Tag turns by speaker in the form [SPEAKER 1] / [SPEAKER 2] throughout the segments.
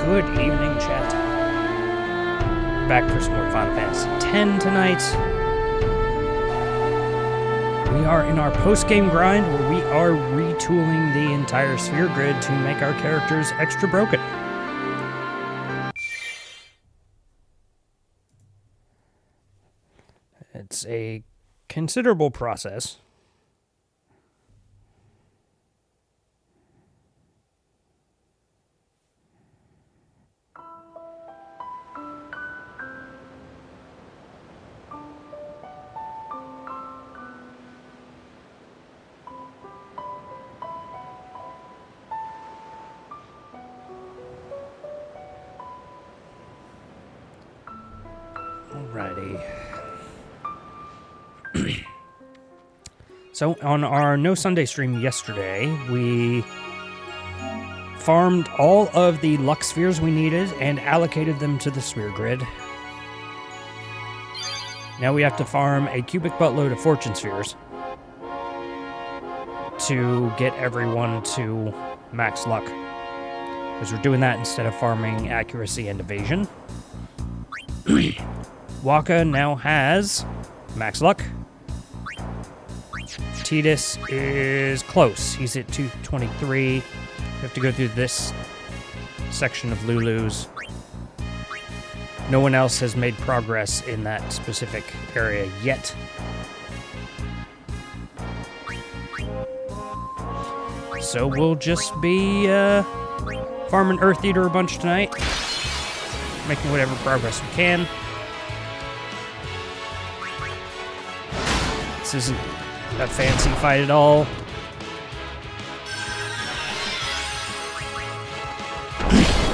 [SPEAKER 1] Good evening, chat. Back for some more Final Fantasy X tonight. We are in our post-game grind where we are retooling the entire sphere grid to make our characters extra broken. It's a considerable process. Alrighty. So, on our No Sunday stream yesterday, we farmed all of the luck spheres we needed and allocated them to the sphere grid. Now we have to farm a cubic buttload of fortune spheres to get everyone to max luck. Because we're doing that instead of farming accuracy and evasion. Waka now has max luck. Tidus is close. He's at 223. We have to go through this section of Lulu's. No one else has made progress in that specific area yet. So we'll just be farming Earth Eater a bunch tonight. Making whatever progress we can. This isn't a fancy fight at all.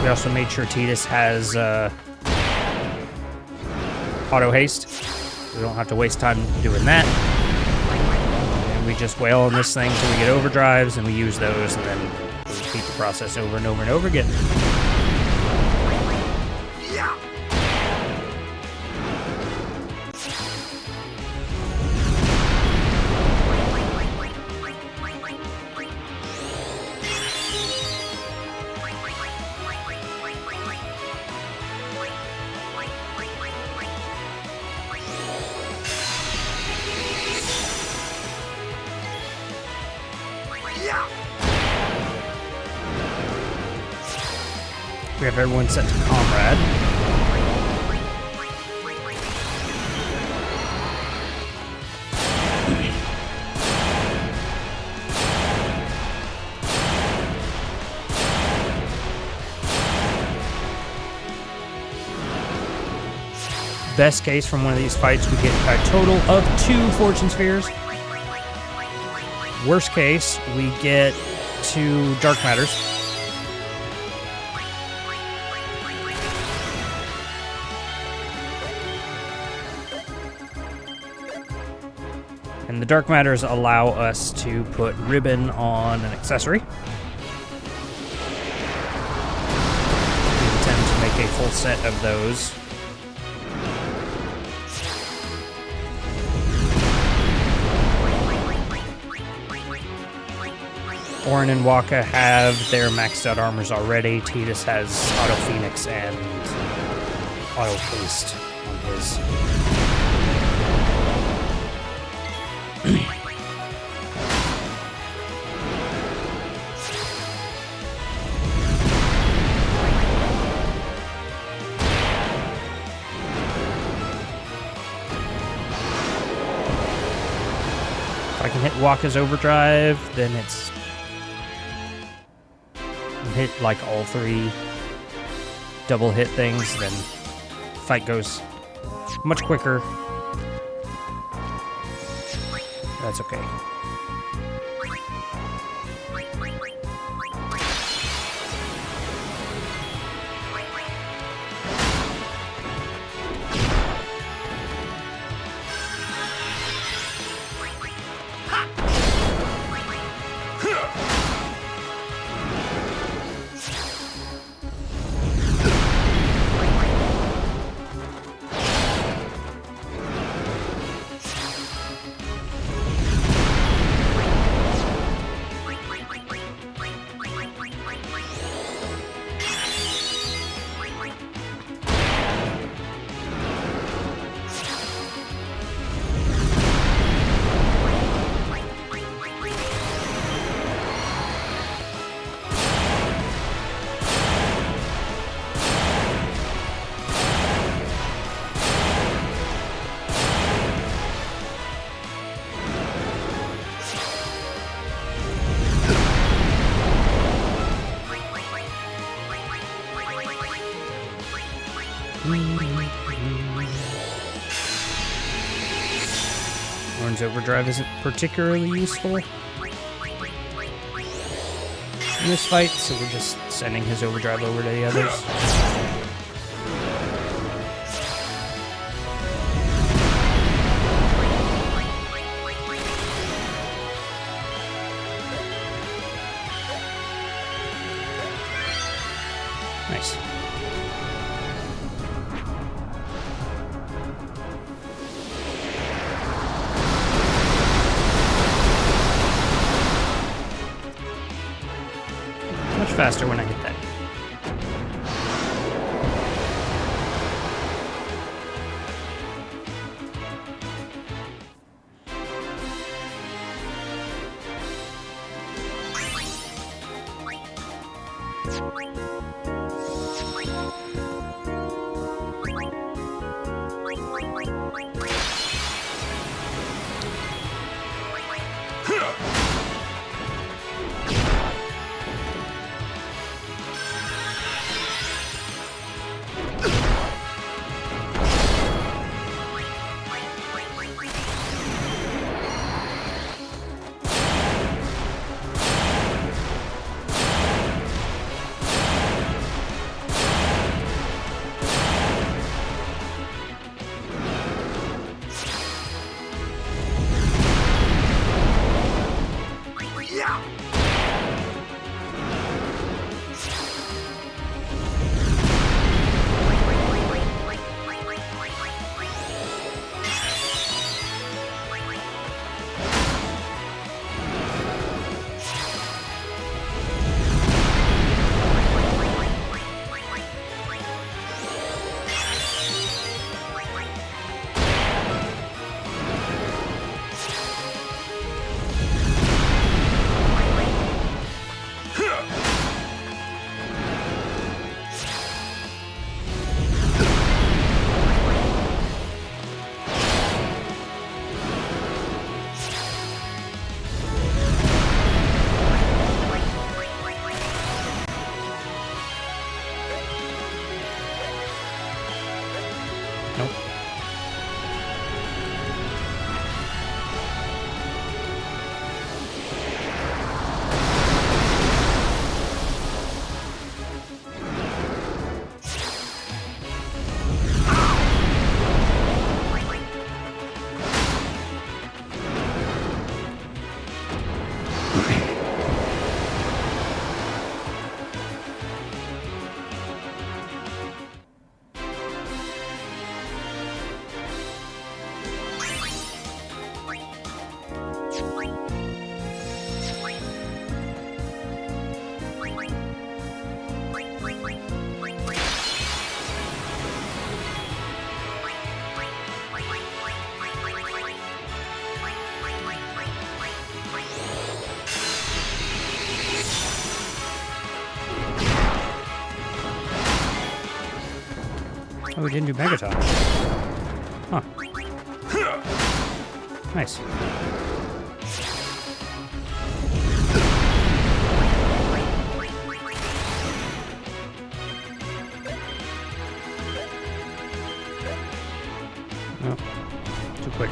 [SPEAKER 1] We also made sure Tidus has auto haste. We don't have to waste time doing that. And we just wail on this thing until we get overdrives, and we use those, and then we repeat the process over and over and over again. We have everyone set to Comrade. Best case from one of these fights, we get a total of 2 fortune spheres. Worst case, we get 2 dark matters. And the dark matters allow us to put ribbon on an accessory. We intend to make a full set of those. Auron and Waka have their maxed out armors already. Tidus has Auto Phoenix and Auto Haste on his. can hit Waka's overdrive, then it's hit like all 3 double hit things, then fight goes much quicker. That's okay. Auron's overdrive isn't particularly useful in this fight, so we're just sending his overdrive over to the others. Nice. Much faster when I hit that. Nope. Oh, we didn't do Megaton. Huh. Nice. No, too quick.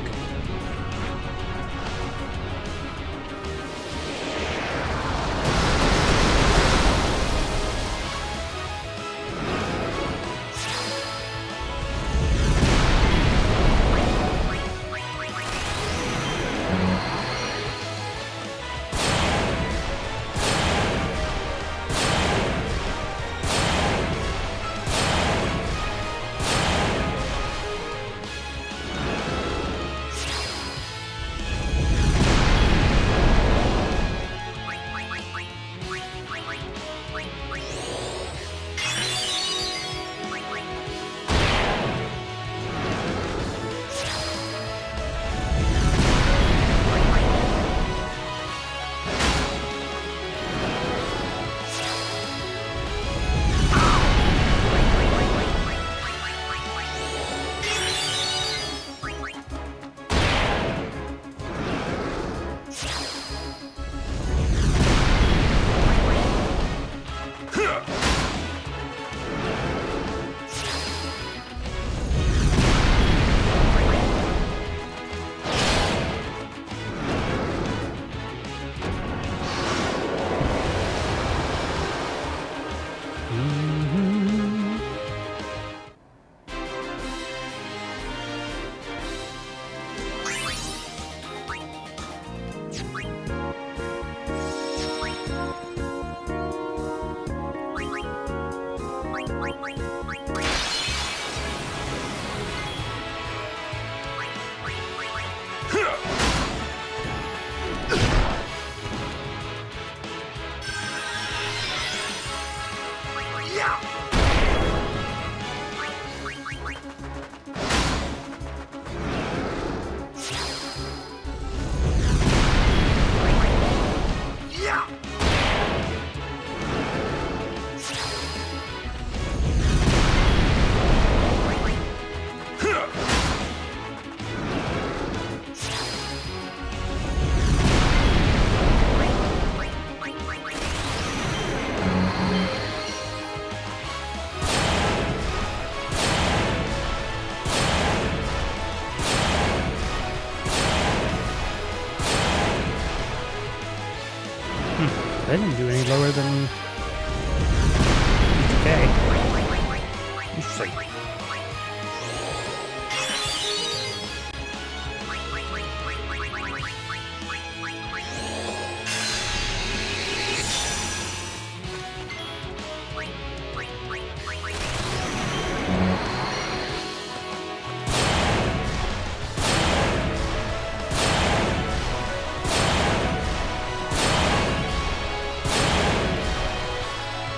[SPEAKER 1] I didn't do any lower than 50K. Interesting.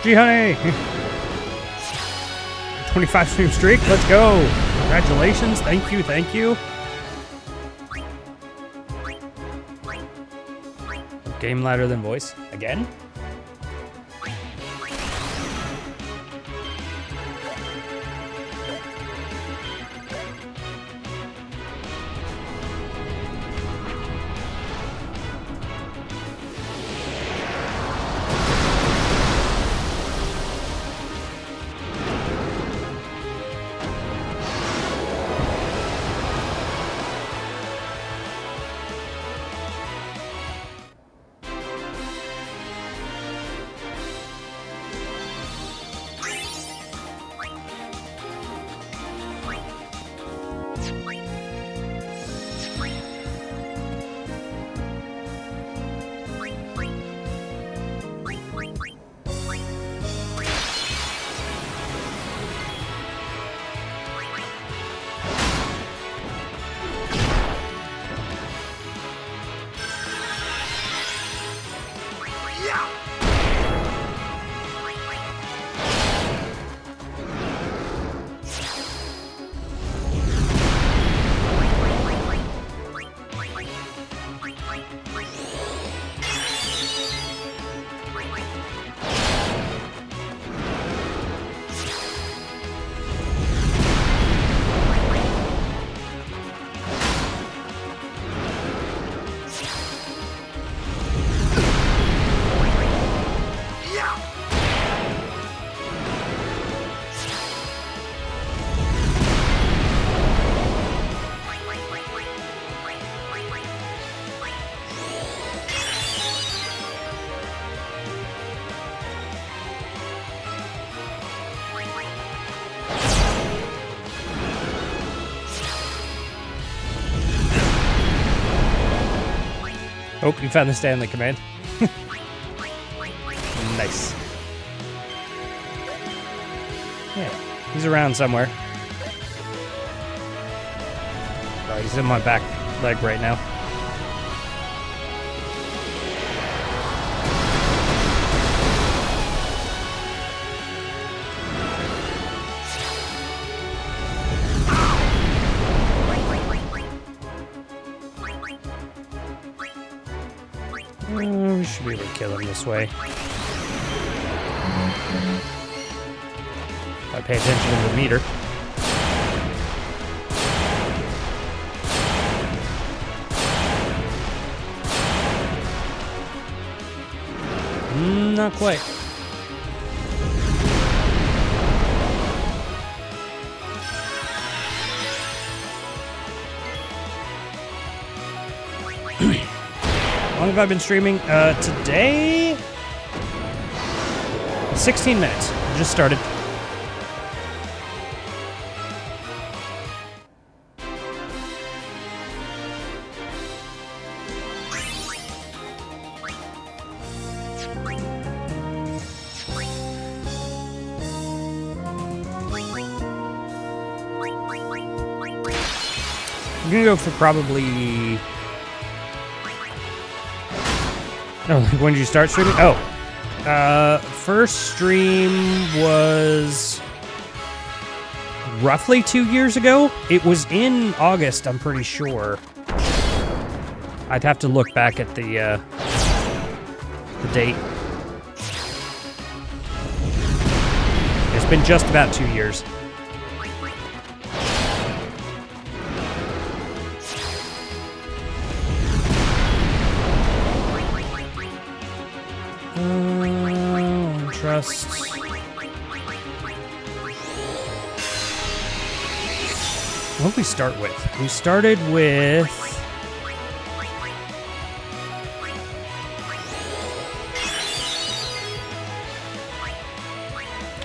[SPEAKER 1] Gee, honey! 25 stream streak, let's go! Congratulations, thank you, thank you. Game louder than voice. Again? Oh, you found the Stanley command. Nice. Yeah, he's around somewhere. Oh, he's in my back leg right now. We should be able to kill him this way. I pay attention to the meter. Not quite. How long have I been streaming? Today? 16 minutes. Just started. I'm gonna go for probably... Oh, when did you start streaming? Oh. First stream was roughly 2 years ago. It was in August, I'm pretty sure. I'd have to look back at the date. It's been just about 2 years. Trust. What did we start with? We started with...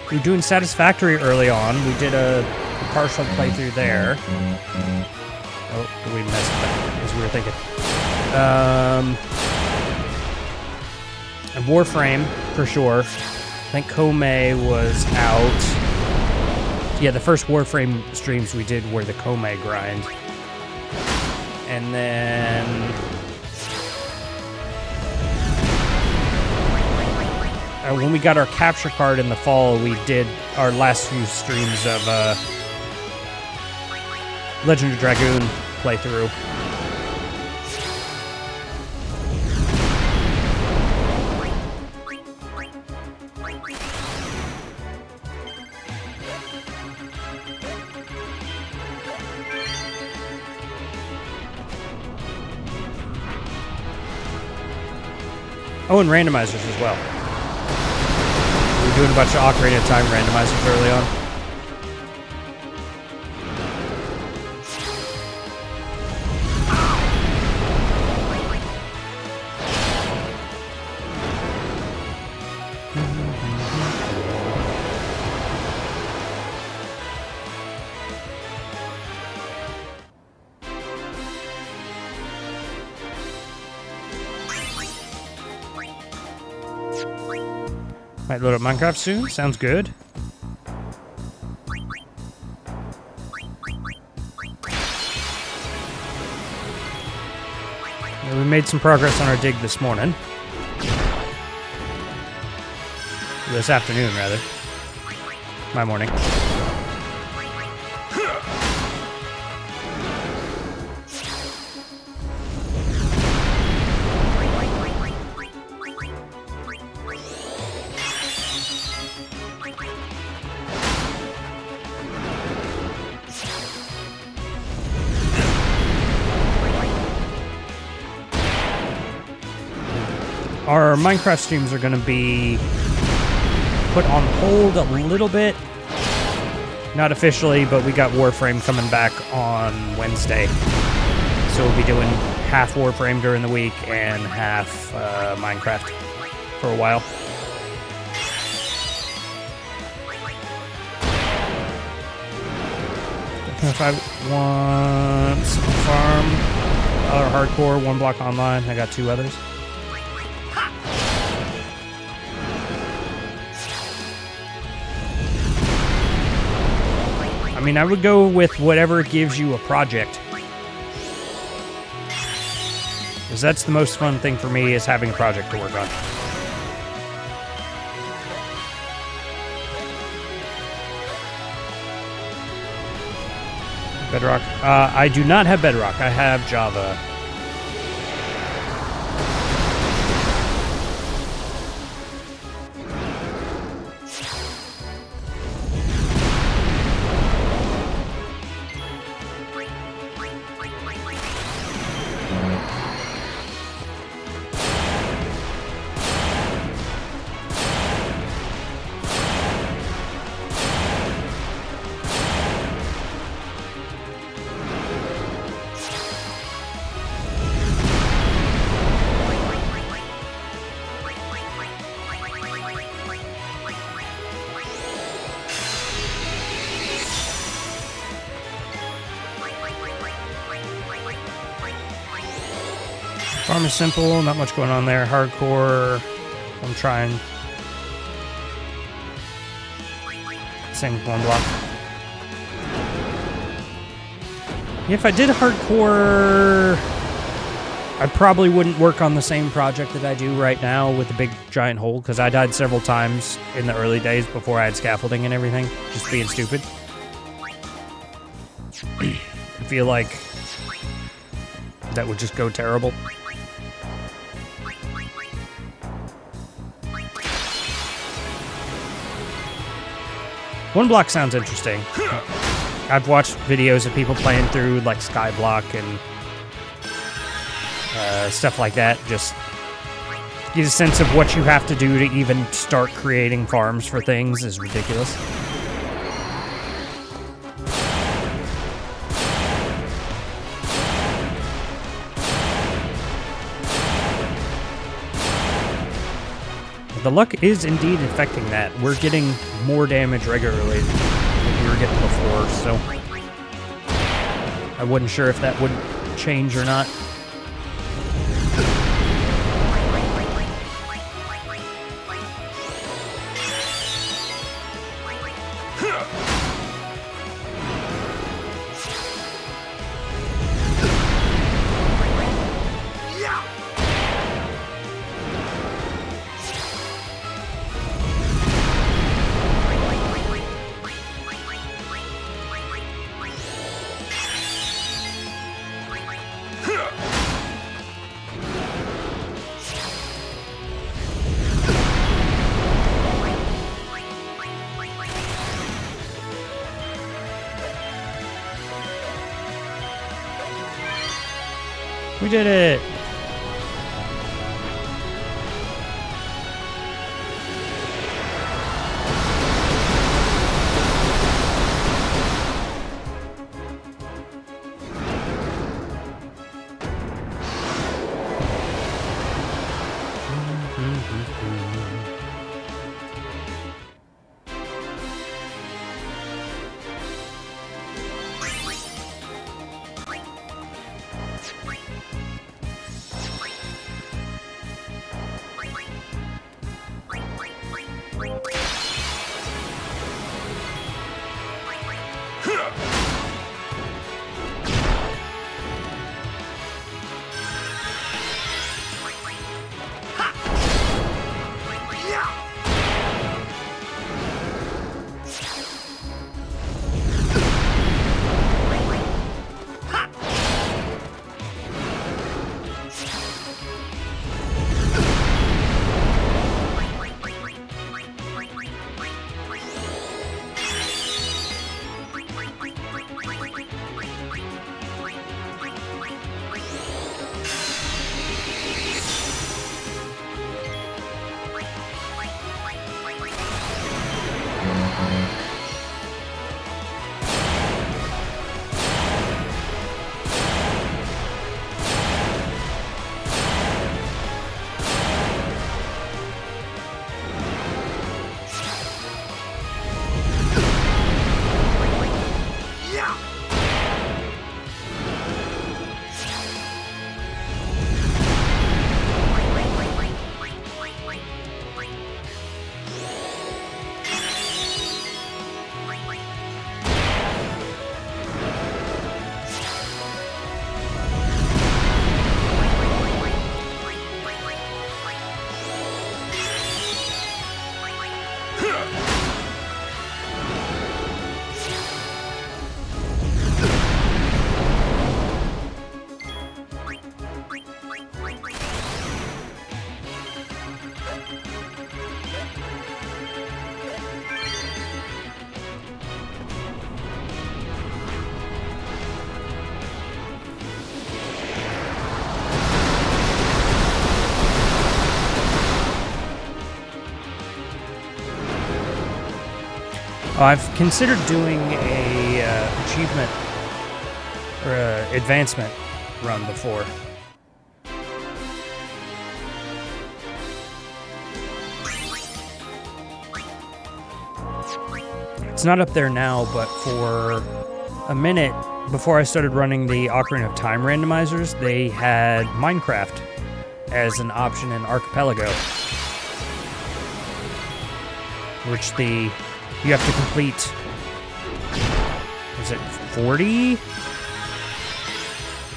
[SPEAKER 1] We were doing Satisfactory early on. We did a partial playthrough there. Oh, we messed up, as we were thinking. And Warframe, for sure. I think Kome was out. Yeah, the first Warframe streams we did were the Kome grind. And then... when we got our capture card in the fall, we did our last few streams of Legend of Dragoon playthrough. Oh, and randomizers as well. We were doing a bunch of Ocarina of Time randomizers early on. Might load up Minecraft soon. Sounds good. Yeah, we made some progress on our dig this morning. This afternoon, rather. My morning. Our Minecraft streams are going to be put on hold a little bit. Not officially, but we got Warframe coming back on Wednesday. So we'll be doing half Warframe during the week and half Minecraft for a while. If I want some farm... hardcore, 1 block online. I got 2 others. I mean, I would go with whatever gives you a project. Because that's the most fun thing for me, is having a project to work on. Bedrock. I do not have Bedrock. I have Java. Farm is simple, not much going on there. Hardcore, I'm trying. Same 1 block. If I did hardcore, I probably wouldn't work on the same project that I do right now with the big giant hole, because I died several times in the early days before I had scaffolding and everything, just being stupid. I feel like that would just go terrible. One block sounds interesting. I've watched videos of people playing through like Skyblock and stuff like that. Just get a sense of what you have to do to even start creating farms for things is ridiculous. The luck is indeed affecting that. We're getting more damage regularly than we were getting before, so I wasn't sure if that would change or not. We did it! I've considered doing a achievement or a advancement run before. It's not up there now, but for a minute before I started running the Ocarina of Time randomizers, they had Minecraft as an option in Archipelago, which you have to complete, is it 40?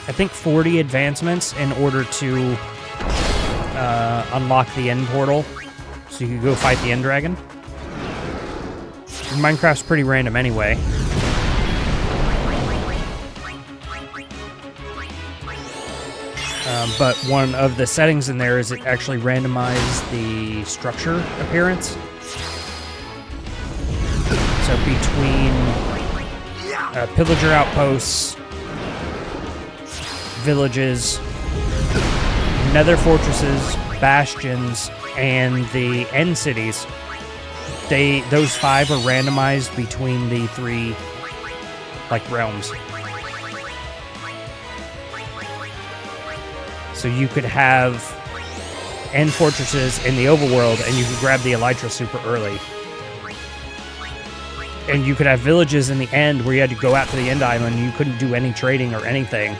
[SPEAKER 1] I think 40 advancements in order to unlock the end portal, so you can go fight the end dragon. Minecraft's pretty random anyway. But one of the settings in there is it actually randomized the structure appearance. So between pillager outposts, villages, nether fortresses, bastions, and the end cities, those 5 are randomized between the 3 realms. So you could have end fortresses in the overworld, and you could grab the elytra super early. And you could have villages in the end where you had to go out to the end island and you couldn't do any trading or anything.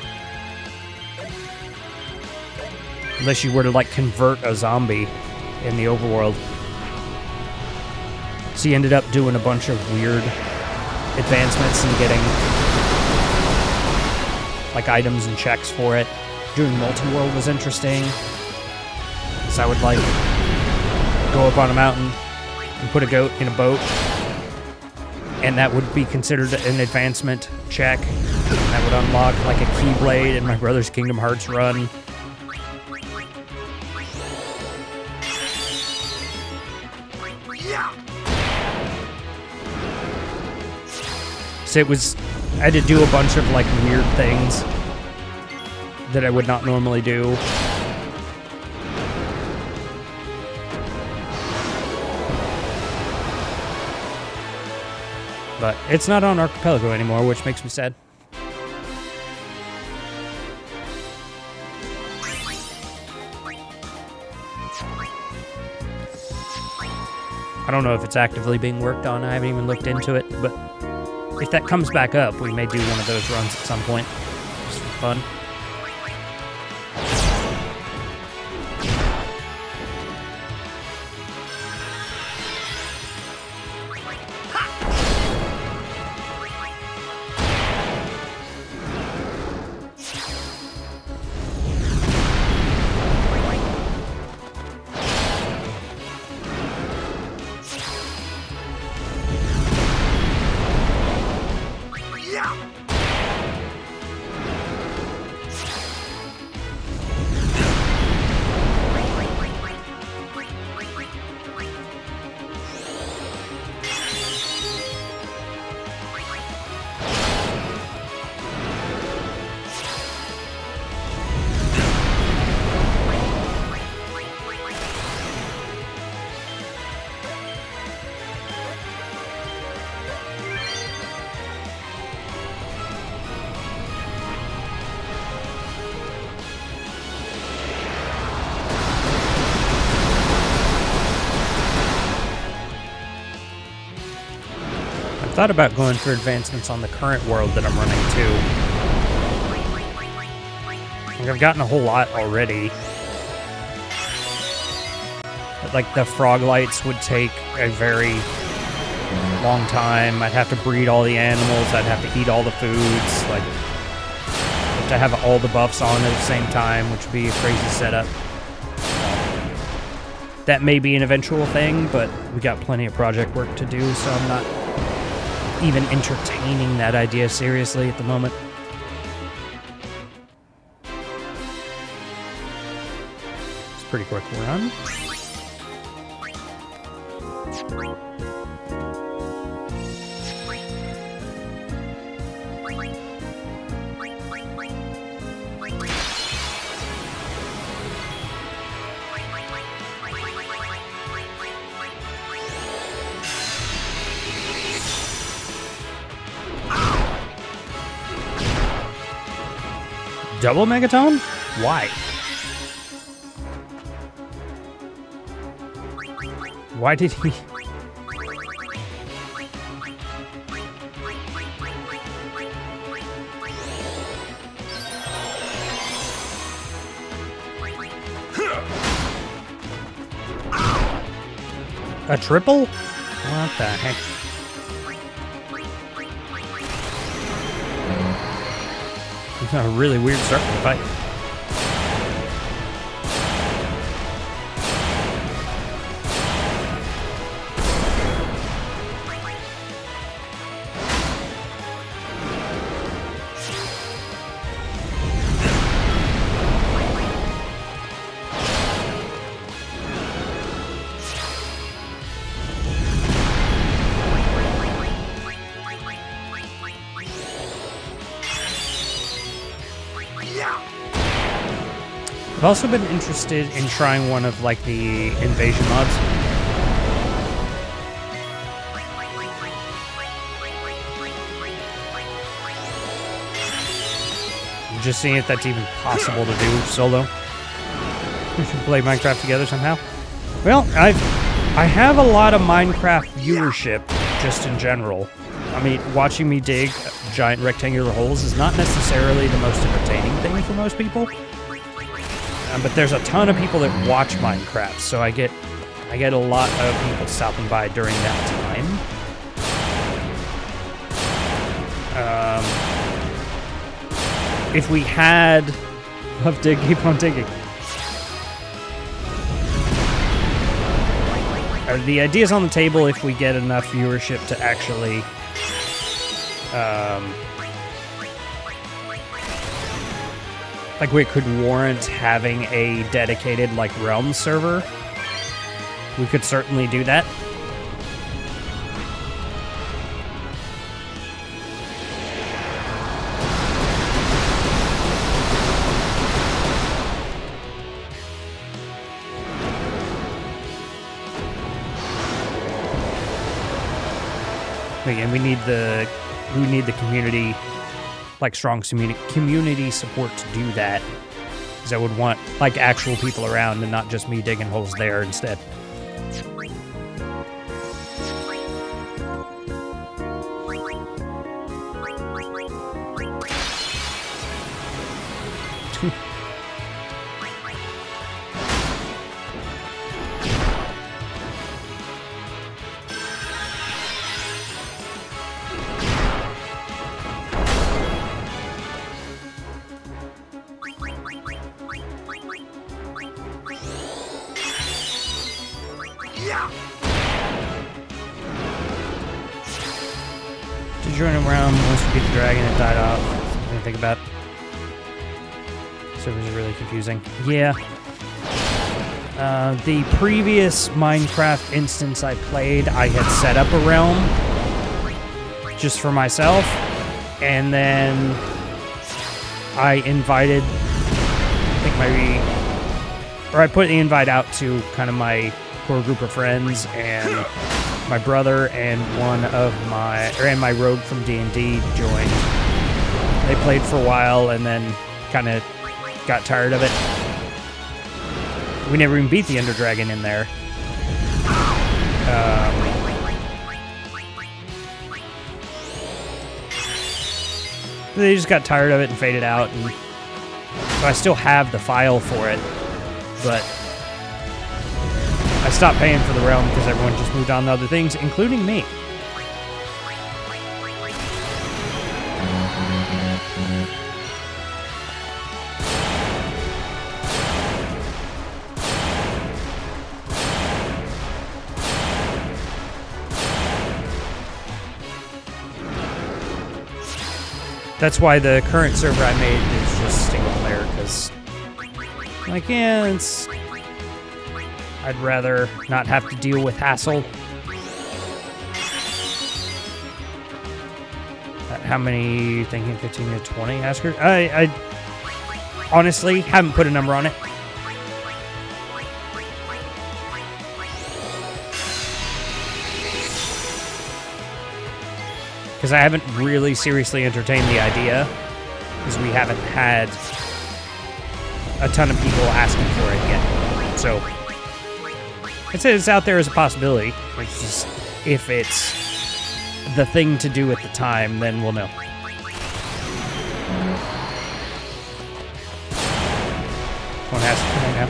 [SPEAKER 1] Unless you were to, convert a zombie in the overworld. So you ended up doing a bunch of weird advancements and getting, items and checks for it. Doing multi-world was interesting. So I would, go up on a mountain and put a goat in a boat. And that would be considered an advancement check. And that would unlock, a Keyblade in my brother's Kingdom Hearts run. So I had to do a bunch of, weird things that I would not normally do. But it's not on Archipelago anymore, which makes me sad. I don't know if it's actively being worked on. I haven't even looked into it, but if that comes back up, we may do one of those runs at some point. Just for fun. Thought about going for advancements on the current world that I'm running too. I've gotten a whole lot already. But, the frog lights would take a very long time. I'd have to breed all the animals. I'd have to eat all the foods. To have all the buffs on at the same time, which would be a crazy setup. That may be an eventual thing, but we got plenty of project work to do, so I'm not even entertaining that idea seriously at the moment. It's a pretty quick run. Double Megaton? Why? Why did he... A triple? What the heck? It's a really weird start to the fight. I've also been interested in trying one of, like, the invasion mods. I'm just seeing if that's even possible to do solo. We should play Minecraft together somehow. Well, I have a lot of Minecraft viewership, just in general. I mean, watching me dig giant rectangular holes is not necessarily the most entertaining thing for most people. But there's a ton of people that watch Minecraft, so I get a lot of people stopping by during that time. If we had... Love dig, keep on digging. The idea's on the table if we get enough viewership to actually... like, we could warrant having a dedicated, like, realm server. We could certainly do that. Again, we need the community, like, strong community support to do that, because I would want, like, actual people around and not just me digging holes there instead. To join a realm, once you beat the dragon, it died off. Something to think about. So it was really confusing. Yeah. The previous Minecraft instance I played, I had set up a realm just for myself, and then I invited, I put the invite out to kind of my core group of friends, and my brother and my rogue from D&D joined. They played for a while and then kind of got tired of it. We never even beat the Ender Dragon in there. They just got tired of it and faded out, and so I still have the file for it, but I stopped paying for the realm because everyone just moved on to other things, including me. That's why the current server I made is just single player, because, like, yeah, it's... I'd rather not have to deal with hassle. How many, thinking 15 to 20, Asker? I honestly haven't put a number on it. Because I haven't really seriously entertained the idea. because we haven't had a ton of people asking for it yet. So it's out there as a possibility. It's just, if it's the thing to do at the time, then we'll know. One has to right now.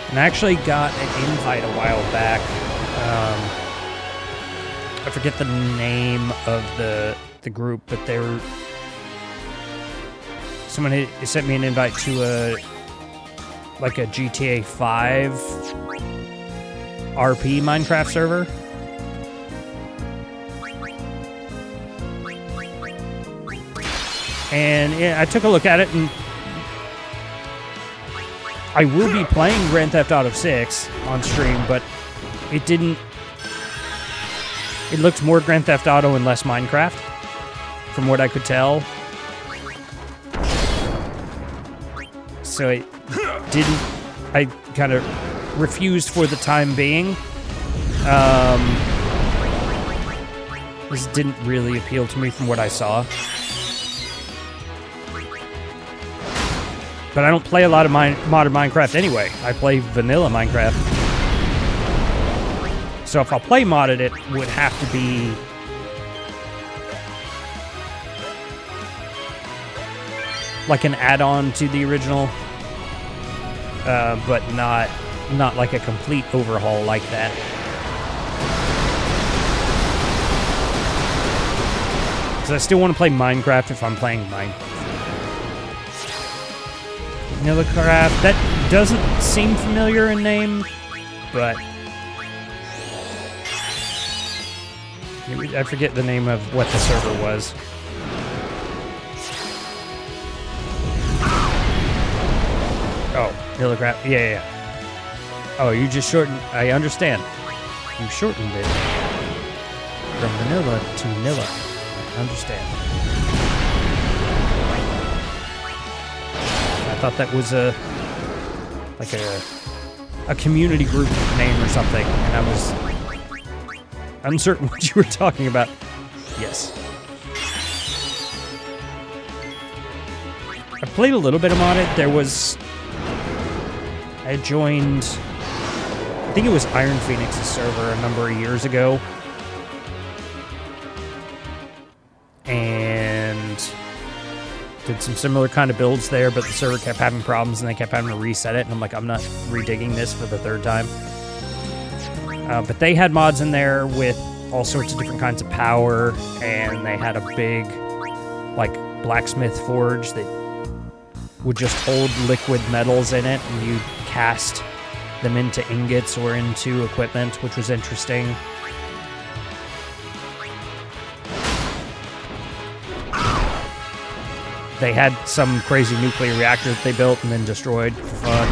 [SPEAKER 1] And I actually got an invite a while back. I forget the name of the group, but someone had sent me an invite to a GTA 5 RP Minecraft server. And yeah, I took a look at it, and I will be playing Grand Theft Auto 6 on stream, but it looked more Grand Theft Auto and less Minecraft, from what I could tell. So I kind of refused for the time being. This didn't really appeal to me from what I saw. But I don't play a lot of modern Minecraft anyway. I play vanilla Minecraft. So if I'll play modded, it would have to be like an add-on to the original, but not like a complete overhaul like that. Because I still want to play Minecraft if I'm playing Minecraft. Vanillacraft, that doesn't seem familiar in name, but I forget the name of what the server was. Oh, Vanillacraft, yeah. Oh, you just shortened, I understand. You shortened it from vanilla to Nilla. I understand. I thought that was a community group name or something, and I was uncertain what you were talking about. Yes. I played a little bit of modded. I joined, I think it was Iron Phoenix's server a number of years ago. And did some similar kind of builds there, but the server kept having problems and they kept having to reset it, and I'm like, I'm not redigging this for the third time. But they had mods in there with all sorts of different kinds of power, and they had a big, like, blacksmith forge that would just hold liquid metals in it, and you'd cast them into ingots or into equipment, which was interesting. They had some crazy nuclear reactor that they built and then destroyed for fun.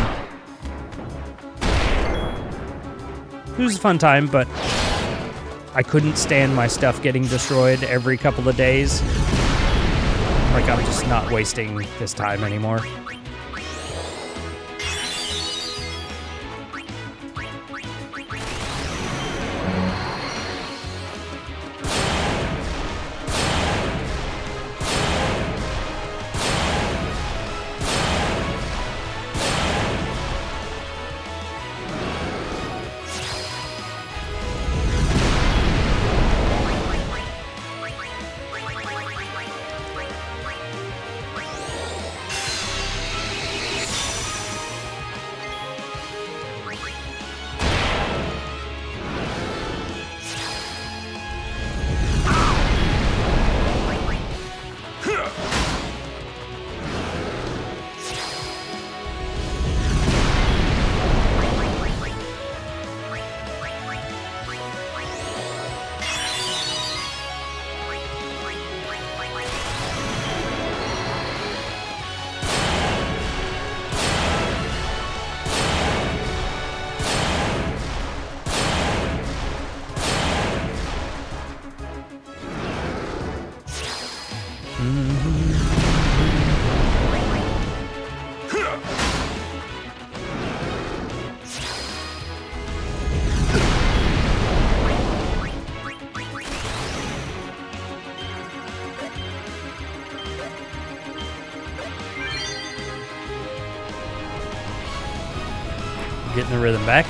[SPEAKER 1] It was a fun time, but I couldn't stand my stuff getting destroyed every couple of days. Like, I'm just not wasting this time anymore. getting the rhythm back.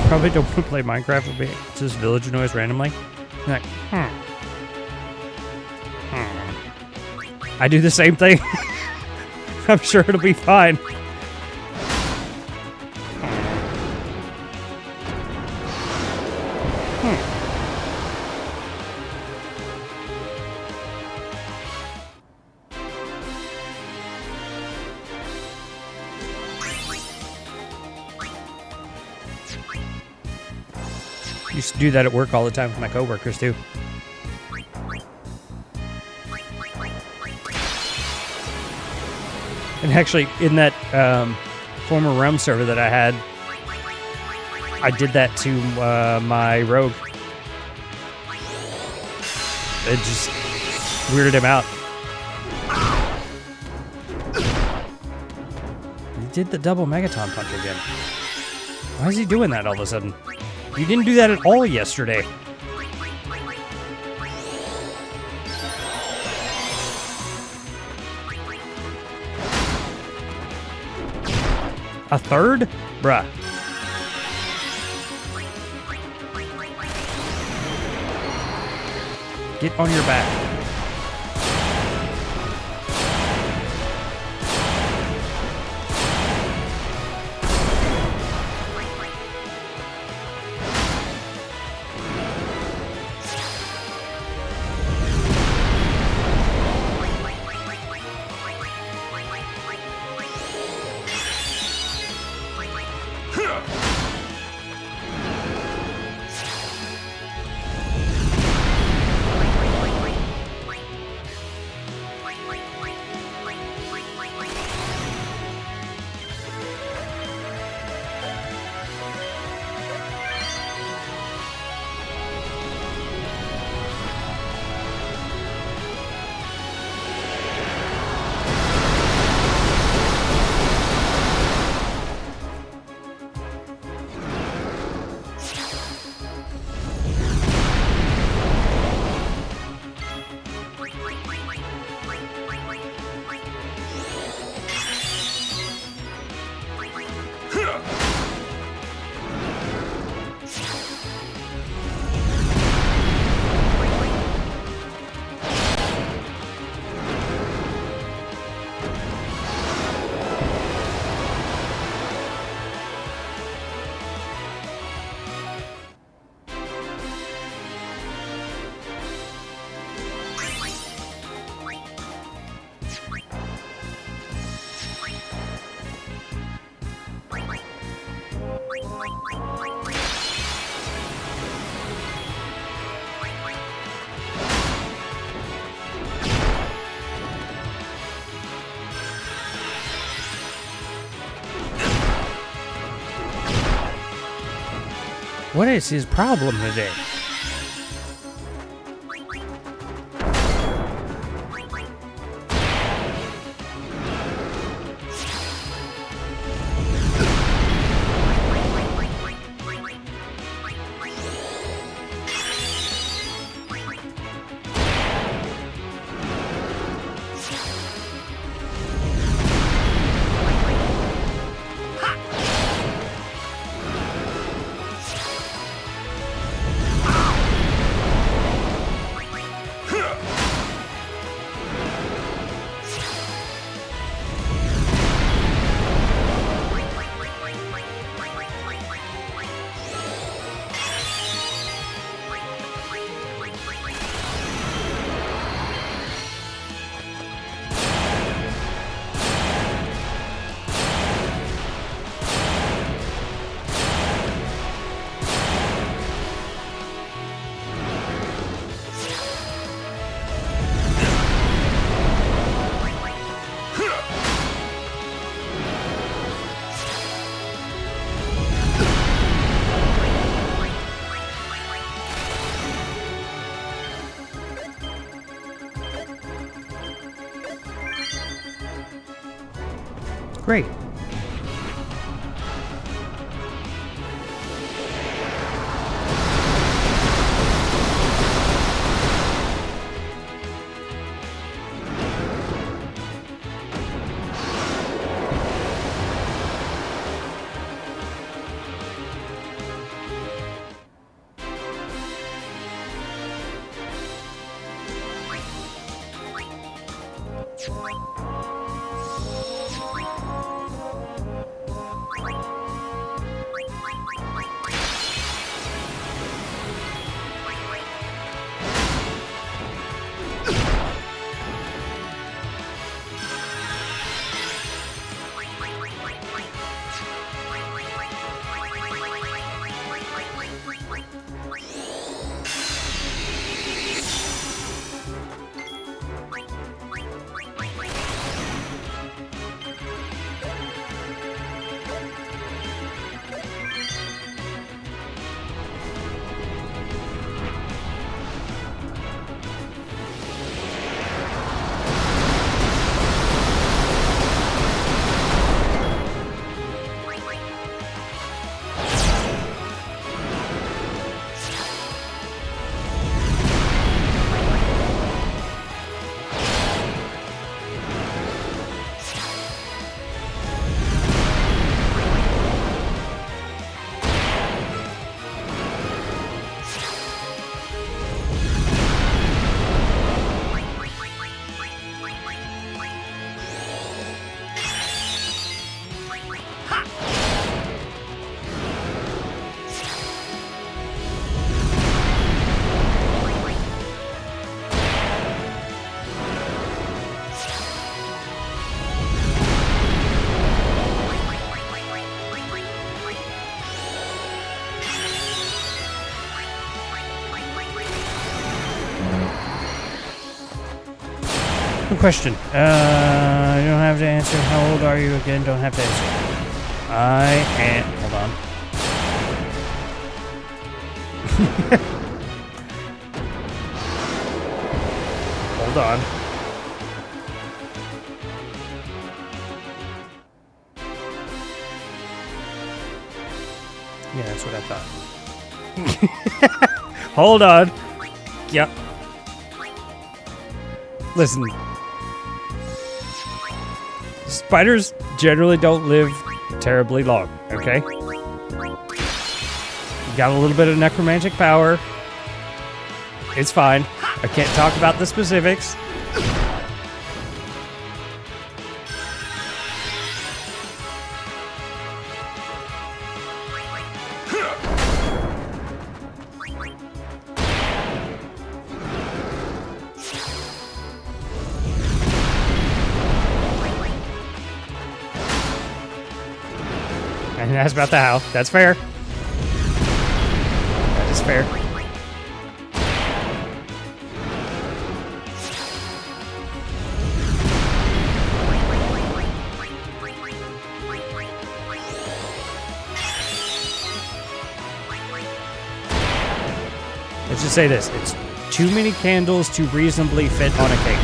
[SPEAKER 1] Probably don't want to play Minecraft with me. It's just village noise randomly. You're like, I do the same thing. I'm sure it'll be fine. Used to do that at work all the time with my coworkers too. And actually, in that former Realm server that I had, I did that to my rogue. It just weirded him out. He did the double Megaton punch again. Why is he doing that all of a sudden? You didn't do that at all yesterday. A third? Bruh. Get on your back. What is his problem today? Great. Good question. You don't have to answer. How old are you again? Don't have to answer. I am. Hold on. Hold on. Yeah, that's what I thought. Hold on. Yep. Listen. Spiders generally don't live terribly long, okay? You got a little bit of necromantic power. It's fine. I can't talk about the specifics. And that's about the how. That's fair. That is fair. Let's just say this. It's too many candles to reasonably fit on a cake.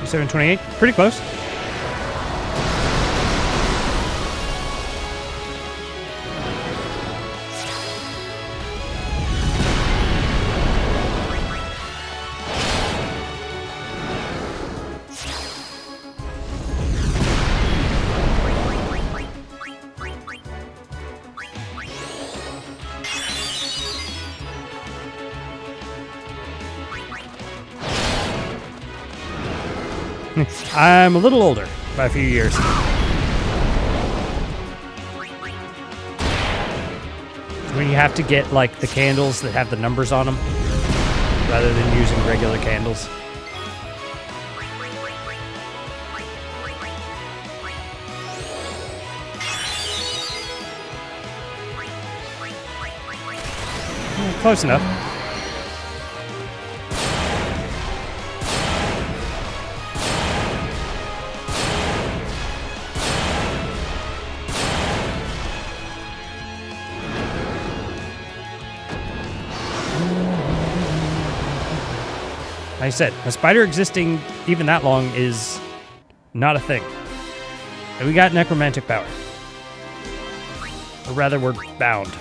[SPEAKER 1] $7.28, pretty close. I'm a little older by a few years. When you have to get like the candles that have the numbers on them rather than using regular candles. Close enough. Like I said, a spider existing even that long is not a thing. And we got necromantic power. Or rather, we're bound.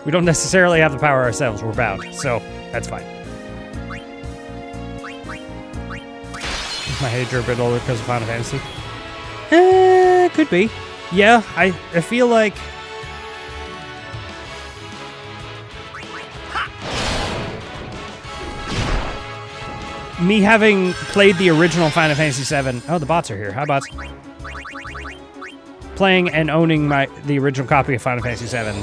[SPEAKER 1] We don't necessarily have the power ourselves, we're bound, so that's fine. My age are a bit older because of Final Fantasy. Could be. Yeah, I feel like... me having played the original Final Fantasy VII... Oh, the bots are here. Hi, bots. Playing and owning the original copy of Final Fantasy VII,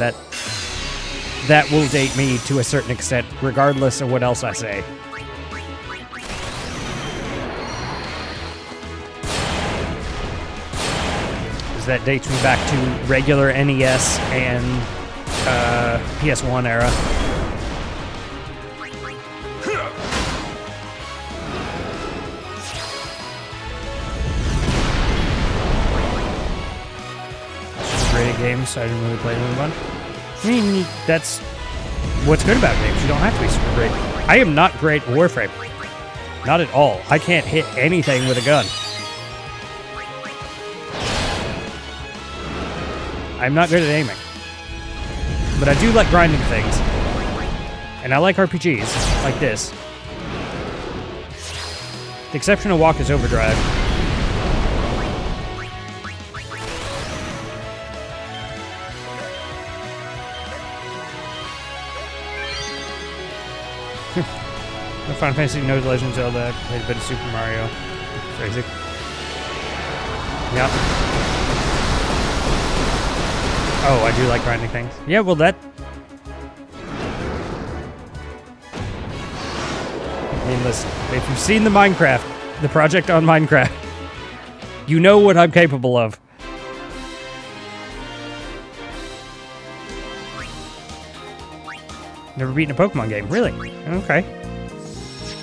[SPEAKER 1] that will date me to a certain extent, regardless of what else I say. Because that dates me back to regular NES and PS1 era. Games, so I didn't really play them a bunch. I mean, that's what's good about games. You don't have to be super great. I am not great at Warframe. Not at all. I can't hit anything with a gun. I'm not good at aiming. But I do like grinding things. And I like RPGs, like this. The exception of Walk is Overdrive. Final Fantasy, no Legend of Zelda, played a bit of Super Mario. Crazy. Yeah. Oh, I do like grinding things. Yeah, well that... I mean, listen, if you've seen the project on Minecraft, you know what I'm capable of. Never beaten a Pokemon game, really? Okay.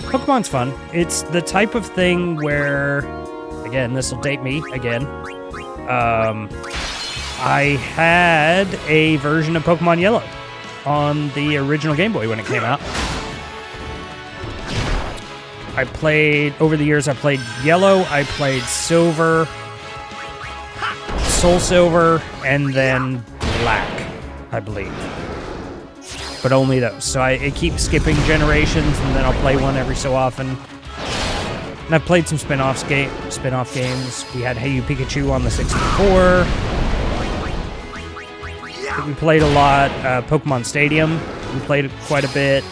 [SPEAKER 1] Pokemon's fun. It's the type of thing where, again, this will date me again. I had a version of Pokemon Yellow on the original Game Boy when it came out. Over the years, I played Yellow, I played Silver, Soul Silver, and then Black, I believe. But only those. So it keeps skipping generations, and then I'll play one every so often. And I've played some spin-off games. We had Hey You Pikachu on the 64. We played a lot. Pokemon Stadium, we played it quite a bit.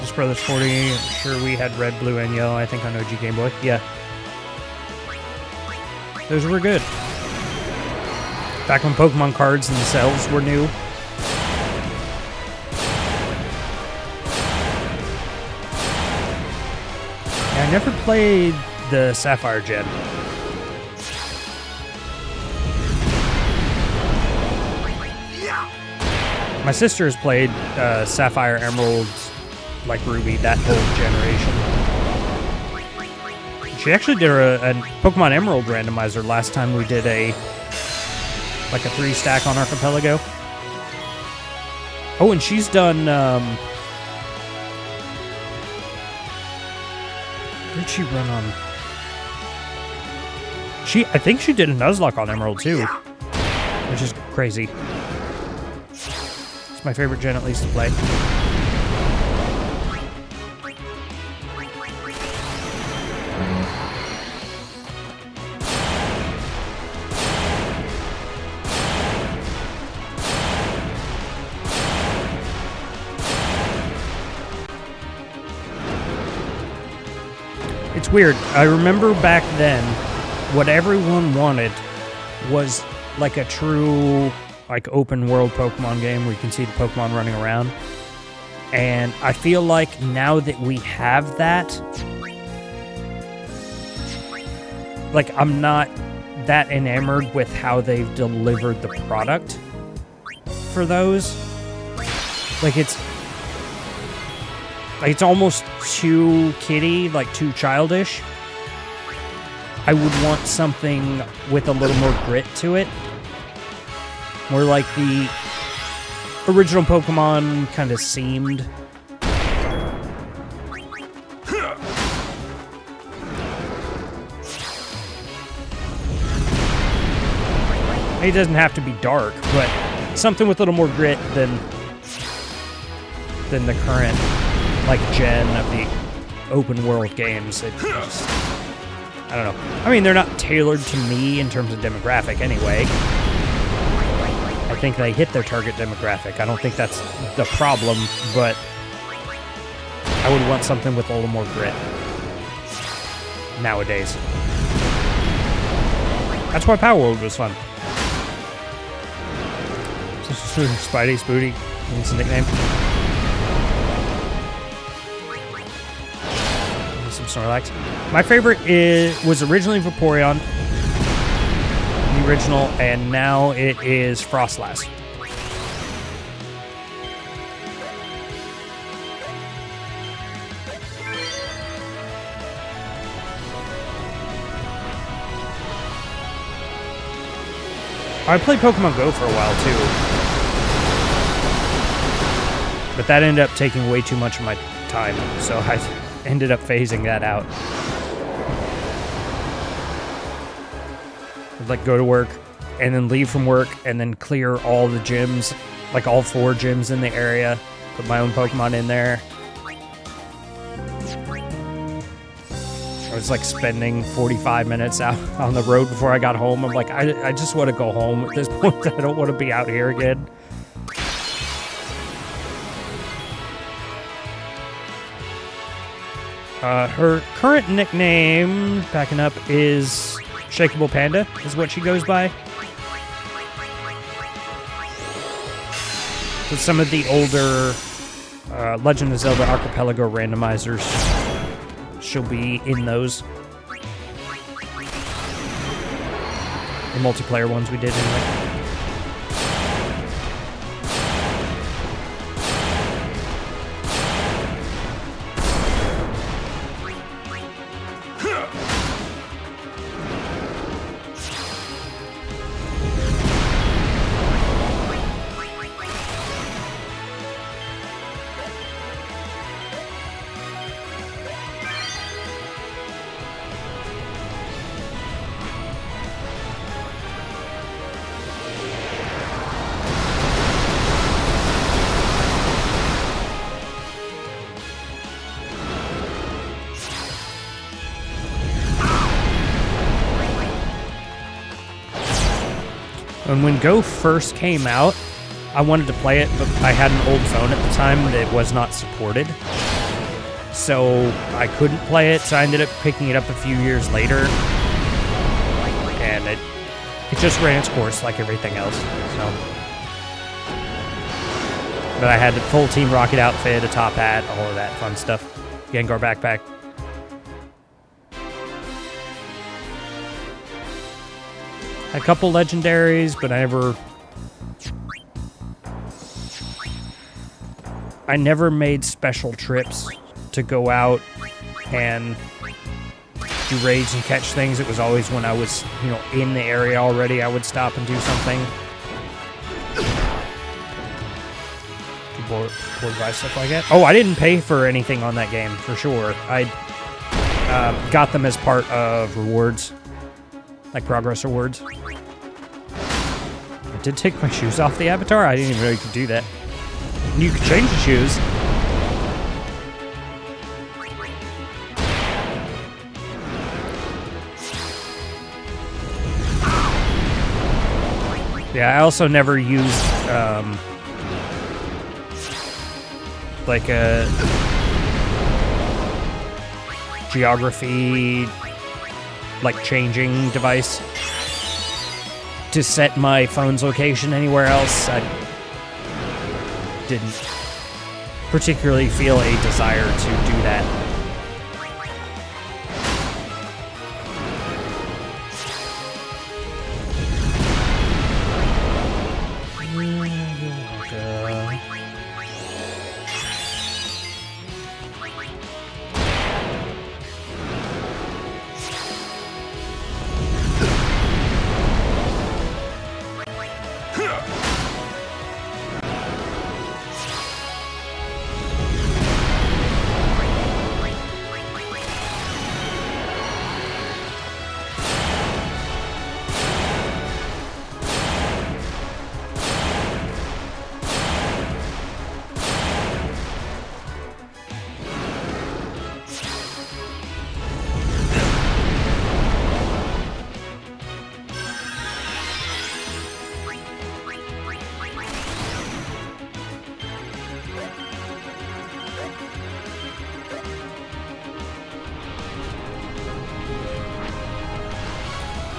[SPEAKER 1] Just Brothers 40, I'm sure we had Red, Blue, and Yellow, I think on OG Game Boy. Yeah. Those were good. Back when Pokemon cards themselves were new. Yeah, I never played the Sapphire gen. My sister has played Sapphire, Emerald, like Ruby, that whole generation. She actually did a Pokemon Emerald randomizer last time we did a 3-stack on Archipelago. Oh, and she's done, what did she run on? I think she did a Nuzlocke on Emerald too, which is crazy. It's my favorite gen, at least, to play. It's weird. I remember back then, what everyone wanted was like a true open world Pokemon game where you can see the Pokemon running around. And I feel like now that we have that, I'm not that enamored with how they've delivered the product for those. It's almost too kiddie, too childish. I would want something with a little more grit to it. More like the original Pokemon kind of seemed. It doesn't have to be dark, but something with a little more grit than the current gen of the open world games. It just, I don't know. I mean, they're not tailored to me in terms of demographic anyway. I think they hit their target demographic. I don't think that's the problem, but I would want something with a little more grit nowadays. That's why Power World was fun. Spidey, Spooty, that's his nickname. Some Snorlax. My favorite was originally Vaporeon, the original, and now it is Frostlass. I played Pokemon Go for a while too, but that ended up taking way too much of my time, so I ended up phasing that out. I'd go to work and then leave from work and then clear all the gyms, all 4 gyms in the area, put my own Pokemon in there. I was spending 45 minutes out on the road before I got home. I'm I just want to go home at this point. I don't want to be out here again. Her current nickname, backing up, is Shakeable Panda, is what she goes by. With some of the older Legend of Zelda Archipelago randomizers, she'll be in those. The multiplayer ones we did anyway. And when Go first came out, I wanted to play it, but I had an old phone at the time that was not supported. So I couldn't play it, so I ended up picking it up a few years later. And It just ran its course like everything else. So, but I had the full Team Rocket outfit, a top hat, all of that fun stuff. Gengar backpack. A couple legendaries, but I never made special trips to go out and do raids and catch things. It was always when I was, in the area already, I would stop and do something. Board buy stuff like that. Oh, I didn't pay for anything on that game, for sure. I got them as part of rewards, like progress rewards. I did take my shoes off the avatar. I didn't even know you could do that. You could change the shoes. Yeah, I also never used like a geography changing device to set my phone's location anywhere else. I didn't particularly feel a desire to do that.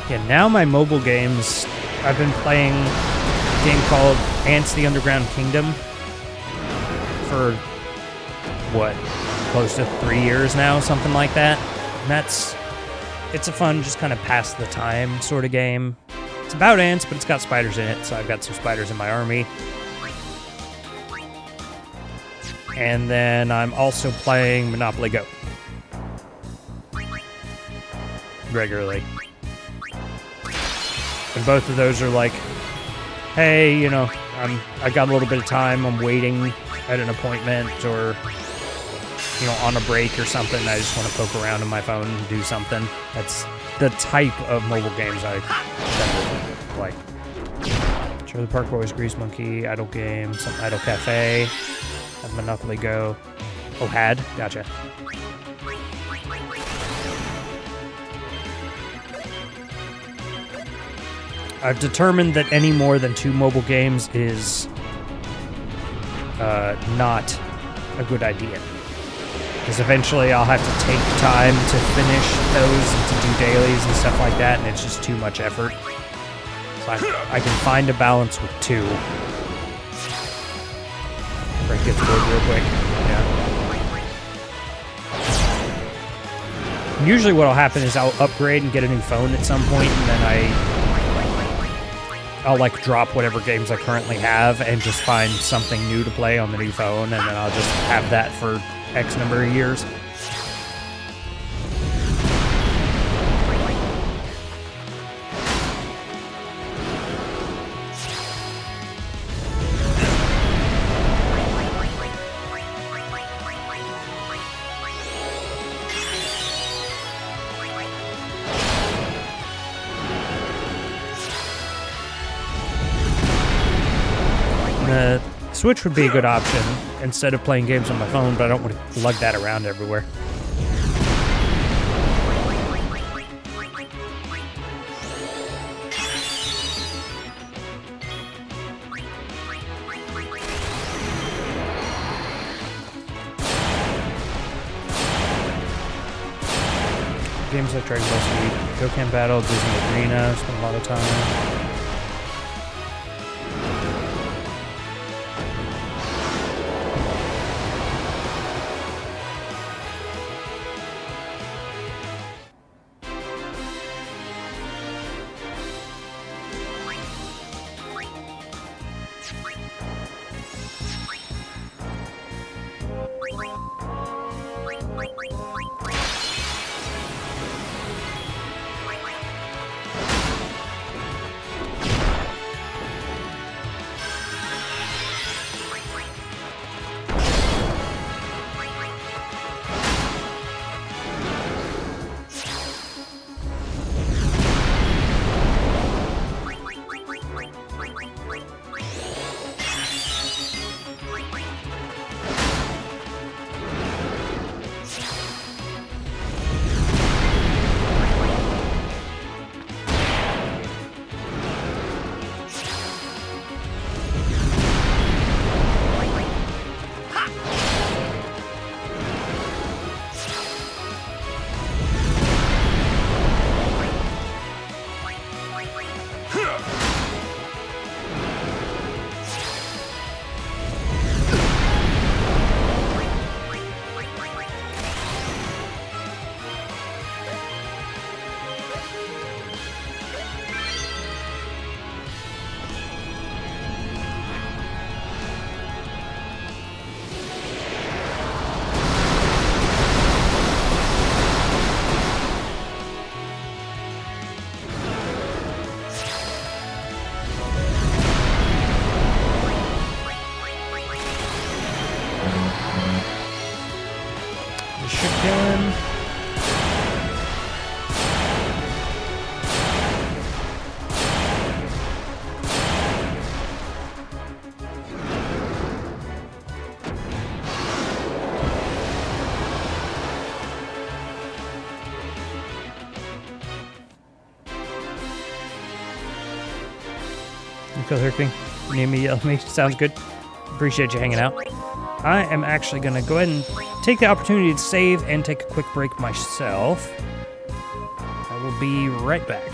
[SPEAKER 1] Yeah, now my mobile games, I've been playing a game called Ants the Underground Kingdom for, close to 3 years now, something like that. And it's a fun, just kind of pass the time sort of game. It's about ants, but it's got spiders in it, so I've got some spiders in my army. And then I'm also playing Monopoly Go regularly. And both of those are like, hey, I got a little bit of time, I'm waiting at an appointment or, on a break or something. I just want to poke around on my phone and do something. That's the type of mobile games I tend to like. Trailer Park Boys, Grease Monkey, Idle Game, some Idle Cafe, Monopoly Go. Oh, gotcha. I've determined that any more than 2 mobile games is not a good idea. Because eventually I'll have to take time to finish those and to do dailies and stuff like that, and it's just too much effort. So I can find a balance with 2. Break gets bored real quick. Yeah. And usually what'll happen is I'll upgrade and get a new phone at some point, and then I'll drop whatever games I currently have and just find something new to play on the new phone, and then I'll just have that for X number of years. The Switch would be a good option instead of playing games on my phone, but I don't want to lug that around everywhere. games I've tried mostly Go Camp Battle, Disney Arena, spent a lot of time. Kill her king. Name me, yell at me. Sounds good. Appreciate you hanging out. I am actually going to go ahead and take the opportunity to save and take a quick break myself. I will be right back.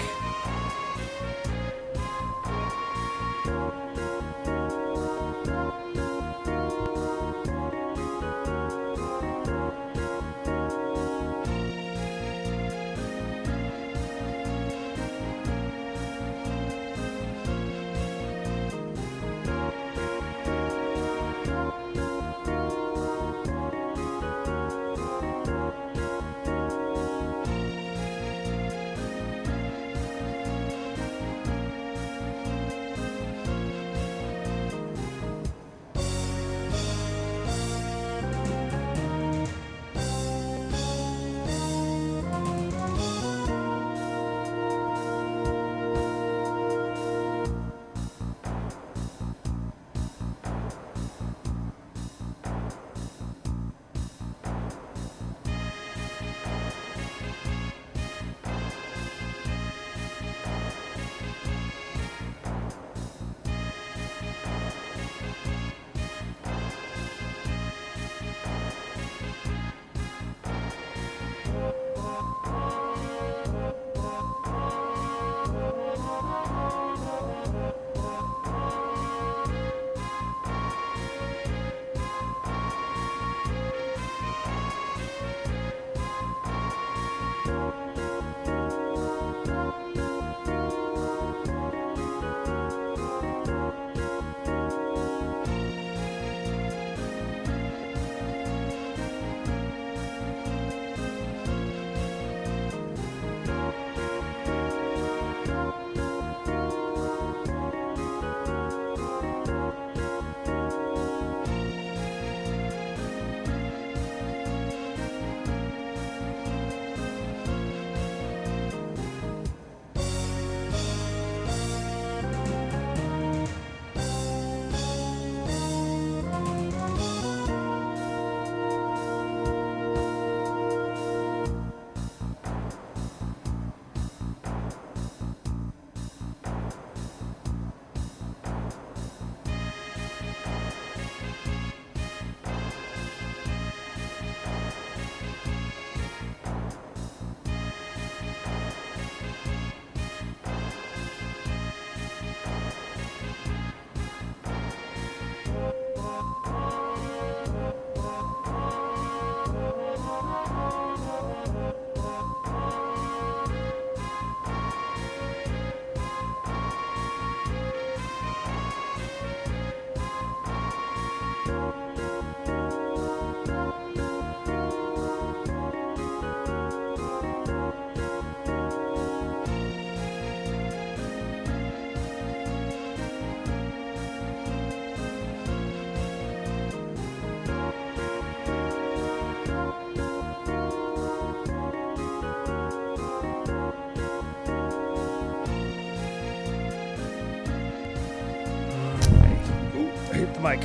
[SPEAKER 1] the mic.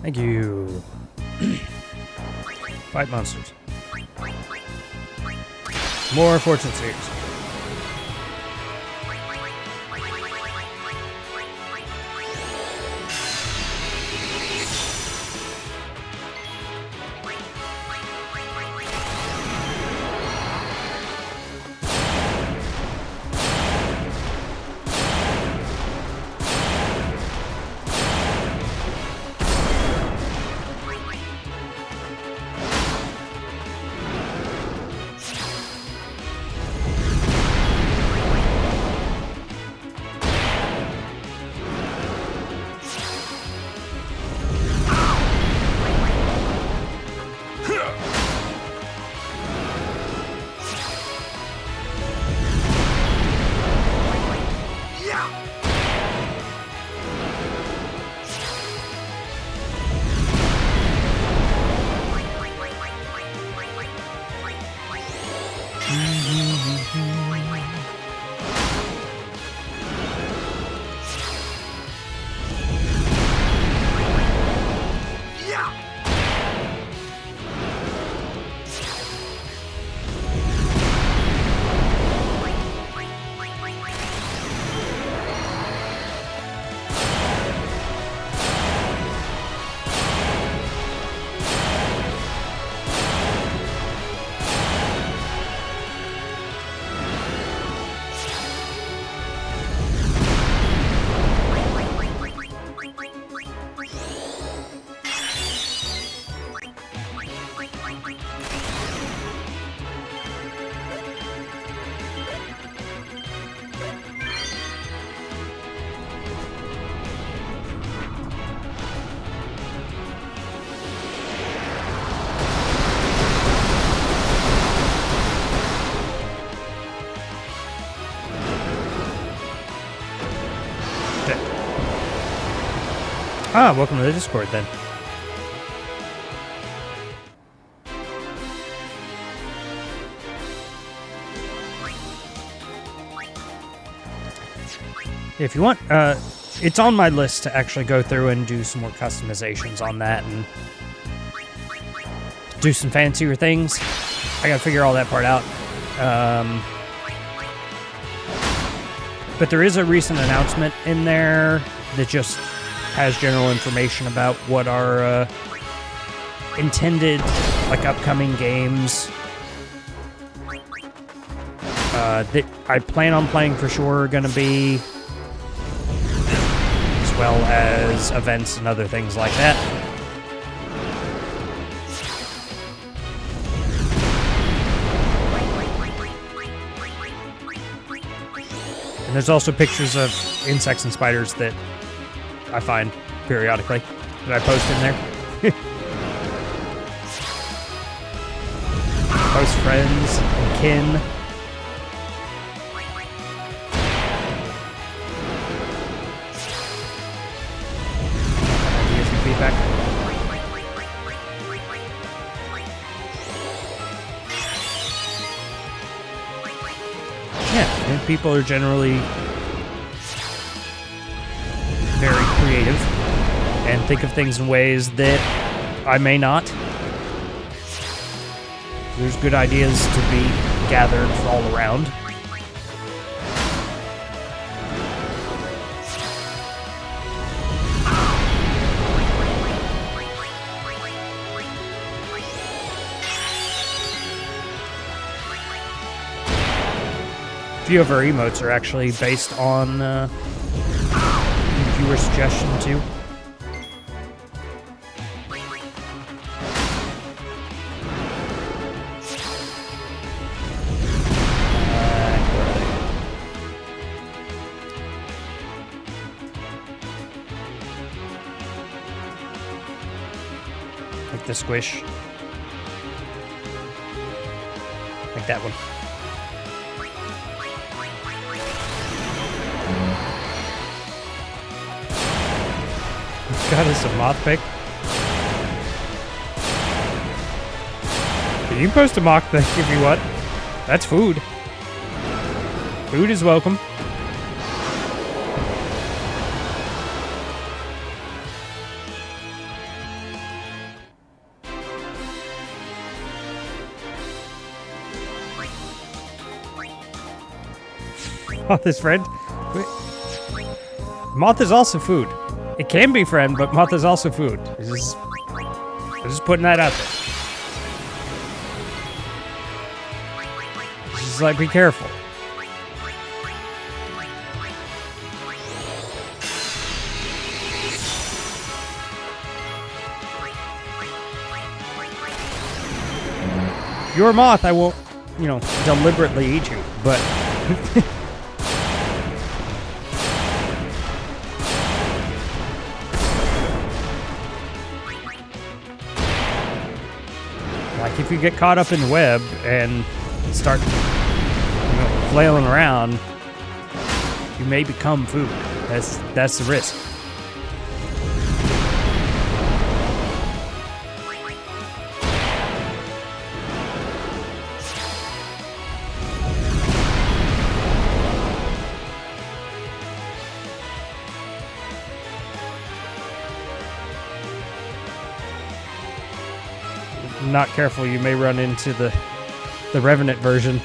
[SPEAKER 1] Thank you. Fight monsters. More fortune seers. Ah, welcome to the Discord then. If you want, it's on my list to actually go through and do some more customizations on that and do some fancier things. I gotta figure all that part out. But there is a recent announcement in there that just has general information about what our intended, like, upcoming games that I plan on playing for sure are going to be, as well as events and other things like that. And there's also pictures of insects and spiders that I find periodically that I post in there. Post friends and kin. Ideas and feedback. Yeah, and people are generally very creative and think of things in ways that I may not. There's good ideas to be gathered all around. A few of our emotes are actually based on viewer suggestion too. Like the squish. Like that one. got us a moth pick. You can post a mock pick if you want. That's food. Food is welcome. Moth is friend. Wait. Moth is also food. It can be friend, but moth is also food. I'm just putting that out there. Just like, be careful. If you're a moth, I won't, deliberately eat you, but... Like, if you get caught up in the web and start, flailing around, you may become food. That's the risk. Not careful, you may run into the Revenant version.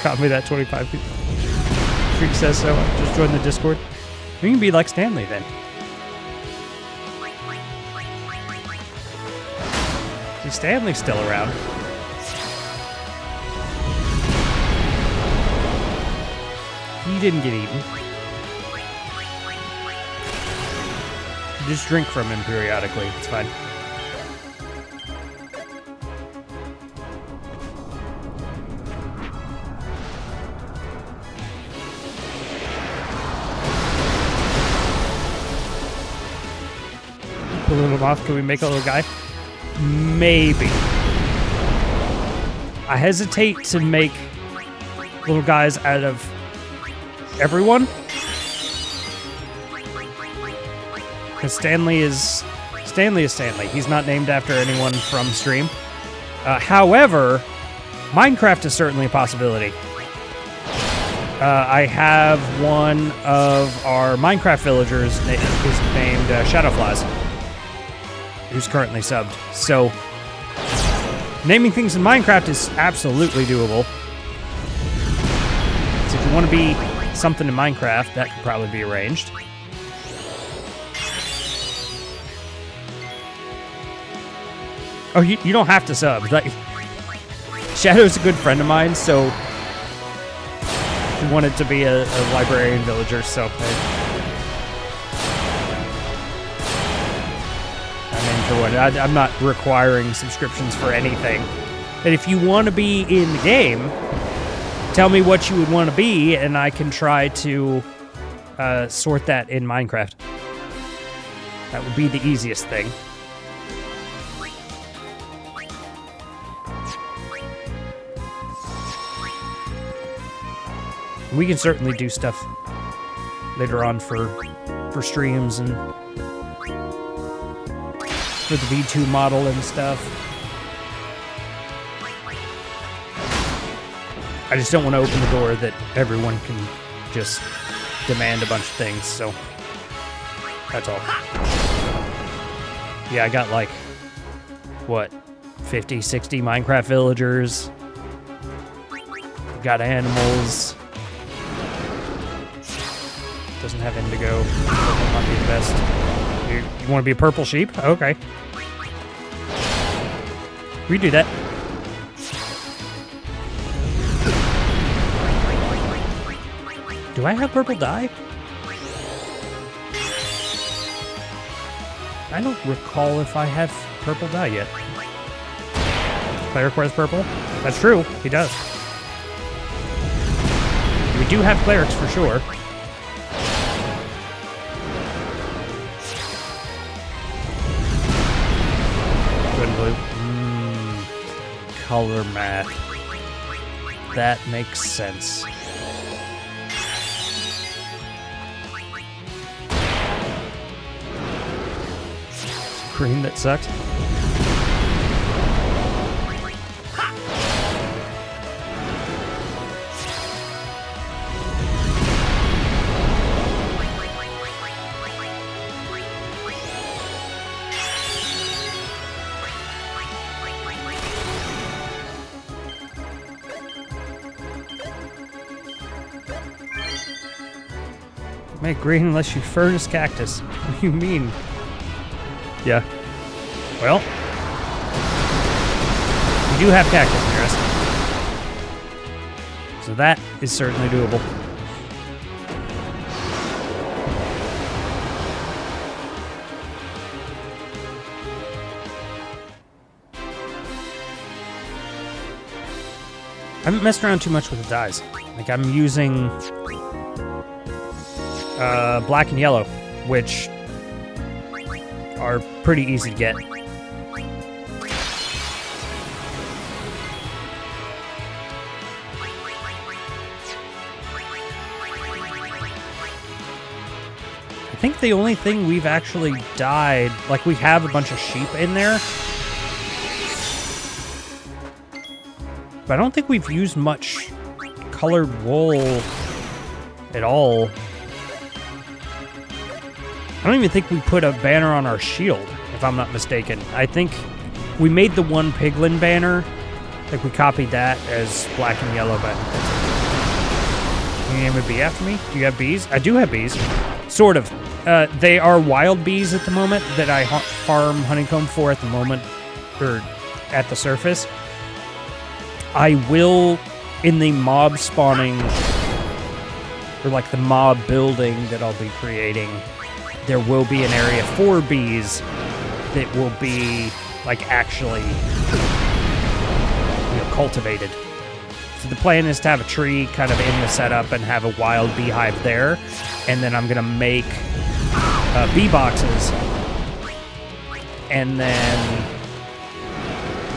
[SPEAKER 1] Got me that 25 people. Freak says so. Just join the Discord. We can be like Stanley then. See, Stanley's still around. He didn't get eaten. Just drink from him periodically. It's fine. Pull a little moth. Can we make a little guy? Maybe. I hesitate to make little guys out of everyone. Because Stanley is Stanley. He's not named after anyone from Stream. However, Minecraft is certainly a possibility. I have one of our Minecraft villagers is named Shadowflies, who's currently subbed. So, naming things in Minecraft is absolutely doable. So if you want to be something in Minecraft, that could probably be arranged. Oh, you don't have to sub. Like, Shadow's a good friend of mine, so he wanted to be a librarian villager, so I'm in for one. I'm not requiring subscriptions for anything. And if you want to be in the game, tell me what you would want to be, and I can try to sort that in Minecraft. That would be the easiest thing. We can certainly do stuff later on for streams and for the V2 model and stuff. I just don't want to open the door that everyone can just demand a bunch of things, so that's all. Yeah, I got like, what, 50, 60 Minecraft villagers. Got animals. Doesn't have indigo. Purple might be the best. You want to be a purple sheep? Okay. We do that. Do I have purple dye? I don't recall if I have purple dye yet. Cleric wears purple? That's true. He does. We do have clerics for sure. Blue. Color math. That makes sense. green that sucks. Make green unless you furnace cactus. What do you mean? Yeah. Well, we do have cactus near us. So that is certainly doable. I haven't messed around too much with the dyes. Like, I'm using black and yellow, which are pretty easy to get. I think the only thing we've actually dyed, like we have a bunch of sheep in there, but I don't think we've used much colored wool at all. I don't even think we put a banner on our shield, if I'm not mistaken. I think we made the one piglin banner. Like, we copied that as black and yellow, but... Can you name a bee after me? Do you have bees? I do have bees. Sort of. They are wild bees at the moment that I farm honeycomb for at the moment, or at the surface. I will, in the mob spawning, or like the mob building that I'll be creating, there will be an area for bees that will be, like, actually, cultivated. So the plan is to have a tree kind of in the setup and have a wild beehive there, and then I'm going to make bee boxes, and then,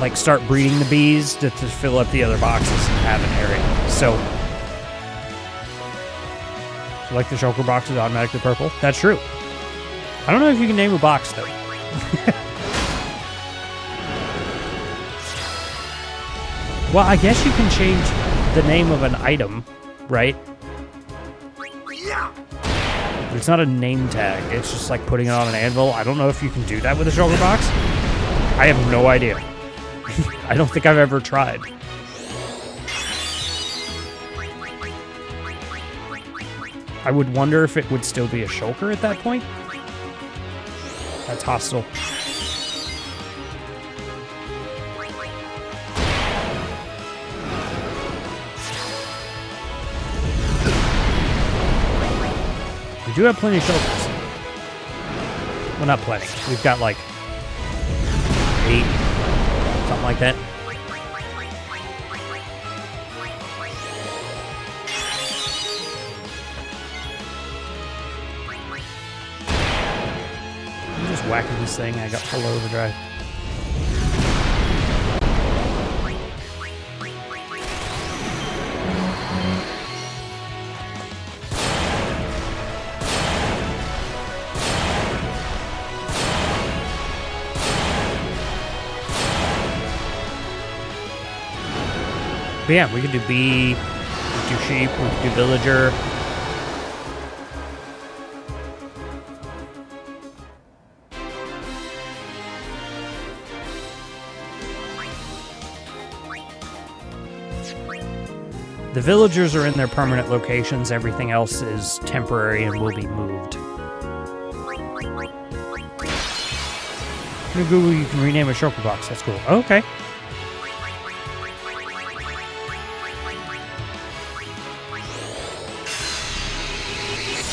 [SPEAKER 1] like, start breeding the bees to fill up the other boxes and have an area. So, like the shulker box is automatically purple? That's true. I don't know if you can name a box, though. Well, I guess you can change the name of an item, right? But it's not a name tag. It's just like putting it on an anvil. I don't know if you can do that with a shulker box. I have no idea. I don't think I've ever tried. I would wonder if it would still be a shulker at that point. That's hostile. We do have plenty of shulkers. Well, not plenty. We've got like 8, something like that. Whacking this thing, I got full overdrive. But yeah, we could do bee, we could do sheep, we could do villager. The villagers are in their permanent locations. Everything else is temporary and will be moved. In Google, you can rename a shulker box. That's cool. Okay.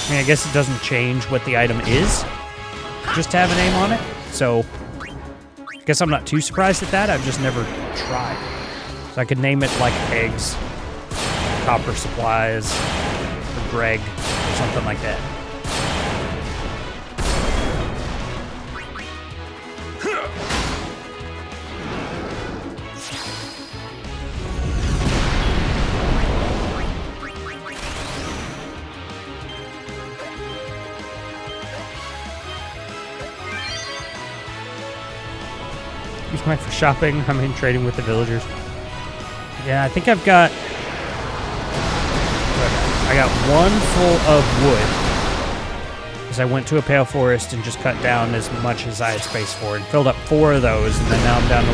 [SPEAKER 1] I mean, I guess it doesn't change what the item is, just to have a name on it. So, I guess I'm not too surprised at that. I've just never tried. So I could name it like eggs, copper supplies, or Greg, or something like that. Like for shopping, I mean trading with the villagers. Yeah, I think I got one full of wood. Because I went to a pale forest and just cut down as much as I had space for and filled up 4 of those, and then now I'm down to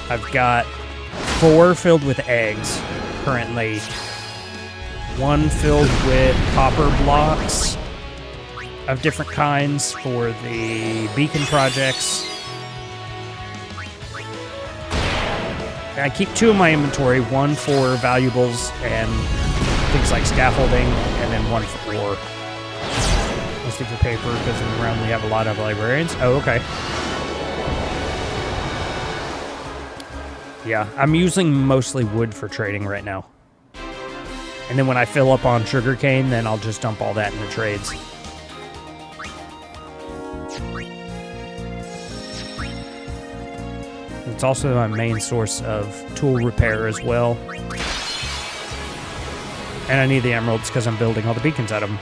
[SPEAKER 1] 1. I've got 4 filled with eggs currently. 1 filled with copper blocks of different kinds for the beacon projects. I keep 2 in my inventory, 1 for valuables and things like scaffolding, and then 1 for ore. Mostly for paper, because around we have a lot of librarians. Oh, okay. Yeah, I'm using mostly wood for trading right now. And then when I fill up on sugarcane, then I'll just dump all that in the trades. It's also my main source of tool repair as well. And I need the emeralds because I'm building all the beacons out of them.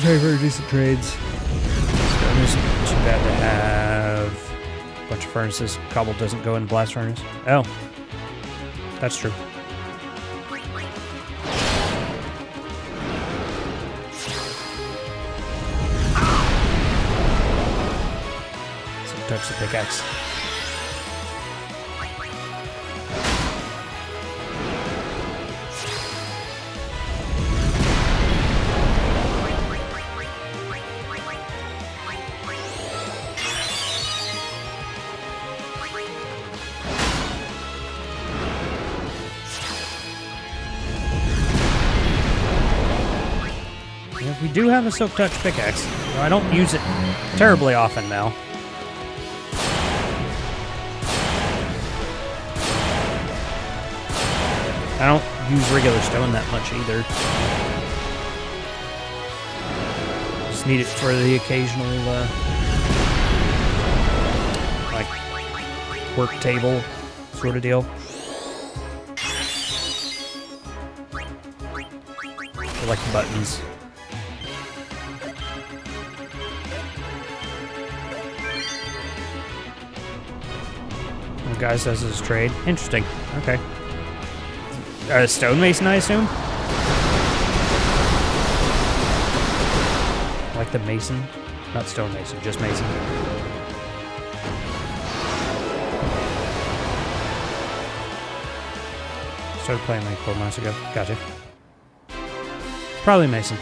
[SPEAKER 1] Very decent trades. Stone isn't too bad to have. A bunch of furnaces. Cobble doesn't go in blast furnace. Oh. That's true. So touch the pickaxe. We do have a Silk Touch pickaxe. I don't use it terribly often now. I don't use regular stone that much either. Just need it for the occasional, like, work table sort of deal. I like the buttons. Guy says it's a trade. Interesting. Okay. Stonemason, I assume? Like the mason? Not stonemason, just mason. Started playing like 4 months ago. Gotcha. Probably mason.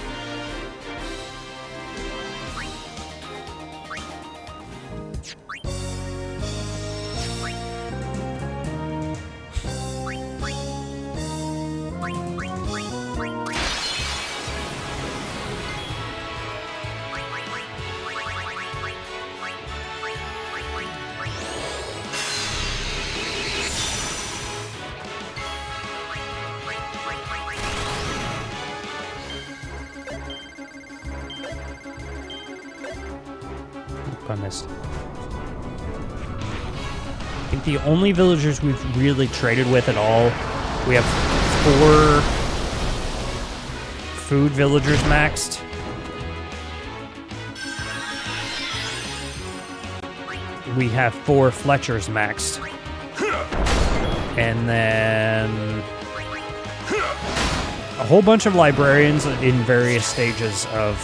[SPEAKER 1] I missed. I think the only villagers we've really traded with at all, we have 4 food villagers maxed. We have 4 Fletchers maxed. And then a whole bunch of librarians in various stages of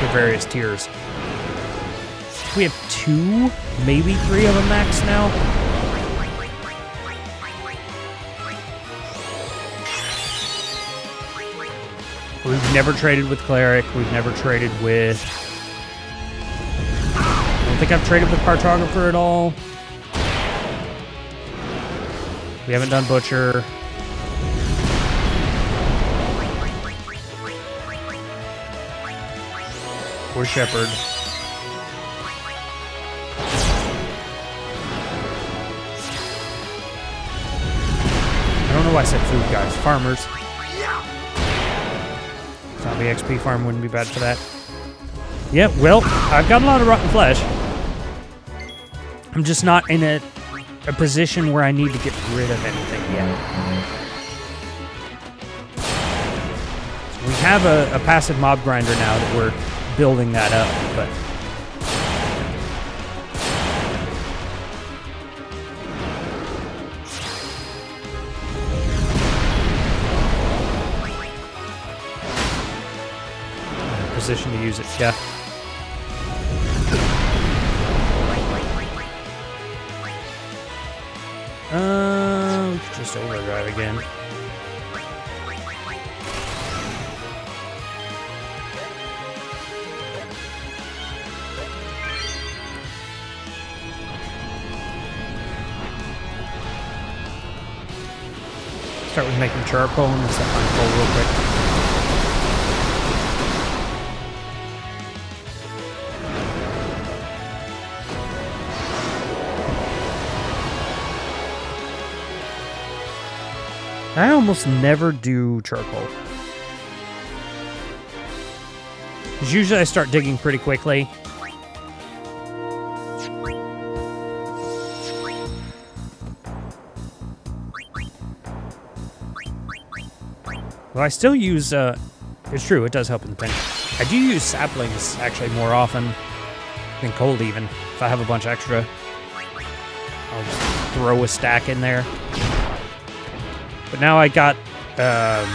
[SPEAKER 1] the various tiers. We have 2, maybe 3 of them max now. We've never traded with Cleric. We've never traded with... I don't think I've traded with Cartographer at all. We haven't done Butcher. Or Shepherd. I don't know why I said food, guys. Farmers. Zombie XP farm wouldn't be bad for that. Yeah, well, I've got a lot of rotten flesh. I'm just not in a position where I need to get rid of anything yet. So we have a passive mob grinder now that we're building that up, but... position to use it, yeah. We could just overdrive again. Start with making charcoal and set my coal real quick. I almost never do charcoal. Because usually I start digging pretty quickly. Well, I still use, it's true, it does help in the pinch. I do use saplings, actually, more often than coal, even. If I have a bunch extra, I'll just throw a stack in there. But now I got a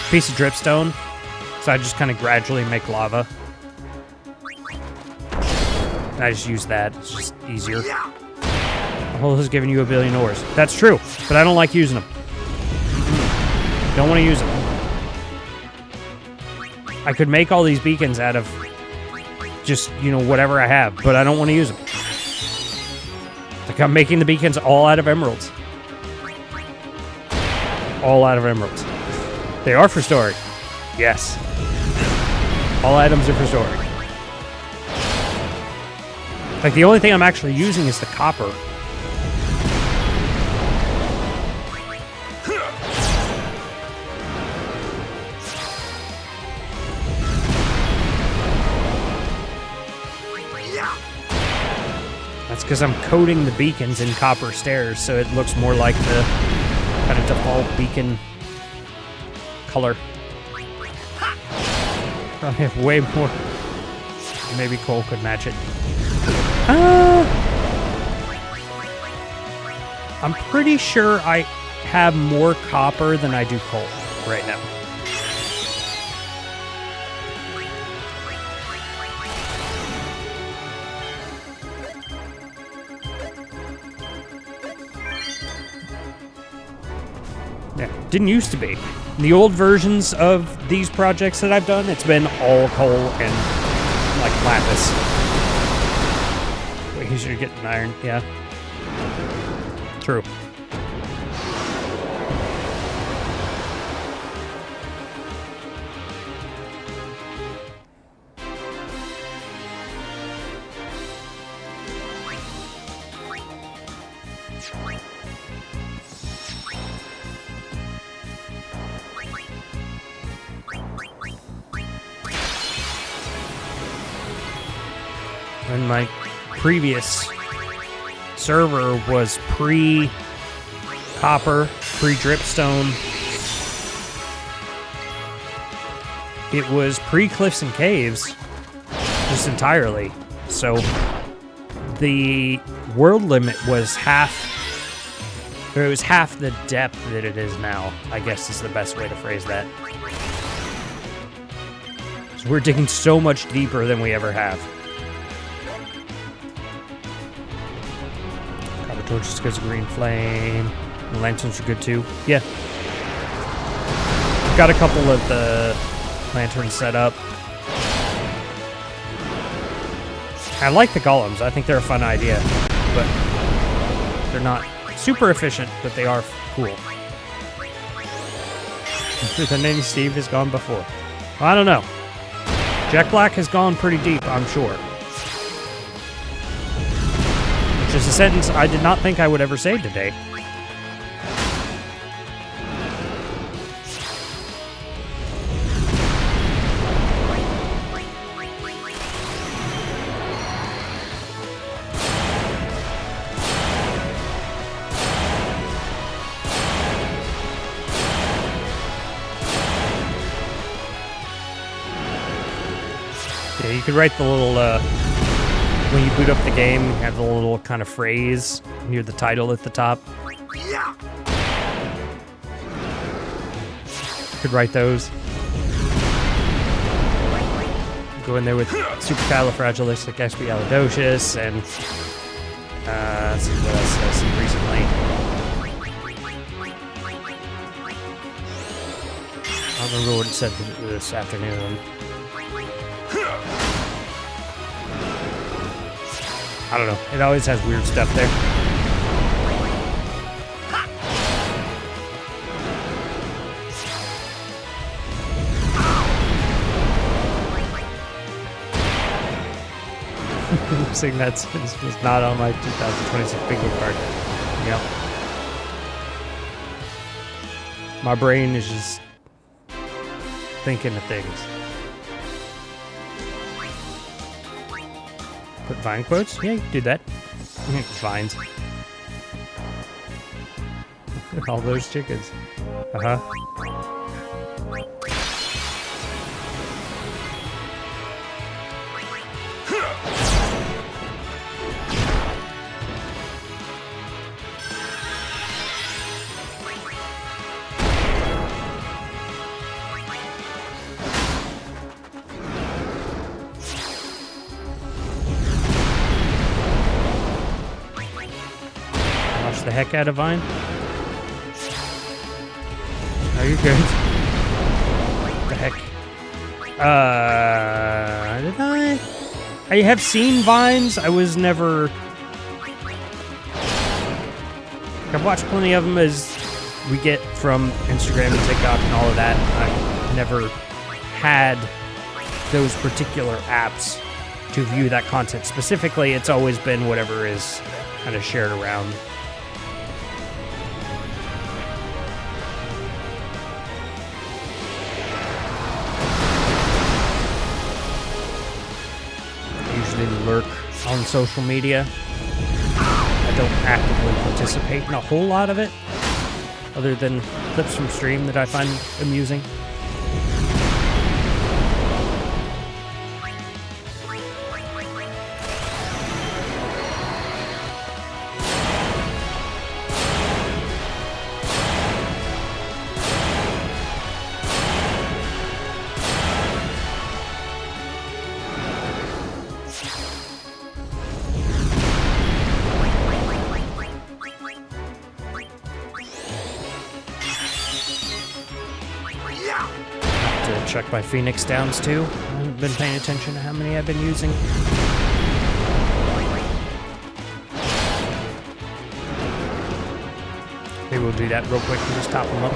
[SPEAKER 1] piece of dripstone, so I just kind of gradually make lava. And I just use that, it's just easier. The hole has given you 1 billion ores. That's true, but I don't like using them. Don't want to use them. I could make all these beacons out of just, you know, whatever I have, but I don't want to use them. Like I'm making the beacons all out of emeralds. All out of emeralds. They are for storing. Yes. All items are for storing. Like the only thing I'm actually using is the copper. That's because I'm coating the beacons in copper stairs, so it looks more like the kind of default beacon color. Probably have way more. Maybe coal could match it. I'm pretty sure I have more copper than I do coal right now. Yeah, didn't used to be. In the old versions of these projects that I've done, it's been all coal and like lapis. Wait, he's getting iron, yeah. True. And my previous server was pre-copper, pre-dripstone. It was pre-cliffs and caves, just entirely. So the world limit was half, or it was half the depth that it is now, I guess is the best way to phrase that. So we're digging so much deeper than we ever have. Torches goes a green flame. The lanterns are good too. Yeah. Got a couple of the lanterns set up. I like the golems. I think they're a fun idea. But they're not super efficient, but they are cool. The name Steve has gone before. Well, I don't know. Jack Black has gone pretty deep, I'm sure. Which is a sentence I did not think I would ever say today. Yeah, you could write the little, when you boot up the game, you have the little kind of phrase near the title at the top.
[SPEAKER 2] Yeah.
[SPEAKER 1] You could write those. Go in there with supercalifragilisticexpialidocious and let's see what else I've seen recently. I don't remember what it said this afternoon. I don't know. It always has weird stuff there. Saying this was not on my 2026 bingo card. Yep. My brain is just thinking of things. Put Vine quotes? Yeah, you can do that. Vines. All those chickens. Uh-huh. The heck out of Vine. Oh, you're good. What the heck? Did I have seen Vines. I was never... I've watched plenty of them as we get from Instagram and TikTok and all of that. I never had those particular apps to view that content. Specifically, it's always been whatever is kind of shared around. Lurk on social media. I don't actively participate in a whole lot of it, other than clips from stream that I find amusing. Check my Phoenix downs too. I haven't been paying attention to how many I've been using. Maybe we'll do that real quick and just top them up.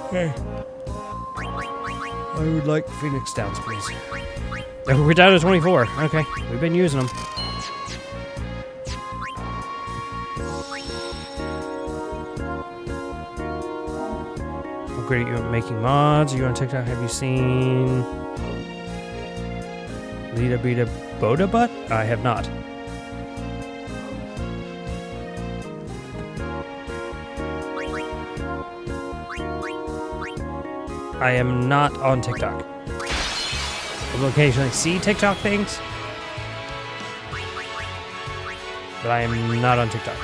[SPEAKER 1] Okay. I would like Phoenix Downs, please. Oh, we're down to 24. Okay, we've been using them. How great are you at making mods? Are you on TikTok? Have you seen Lita Beta Boda Butt? I have not. I am not on TikTok. I will occasionally see TikTok things, but I am not on TikTok.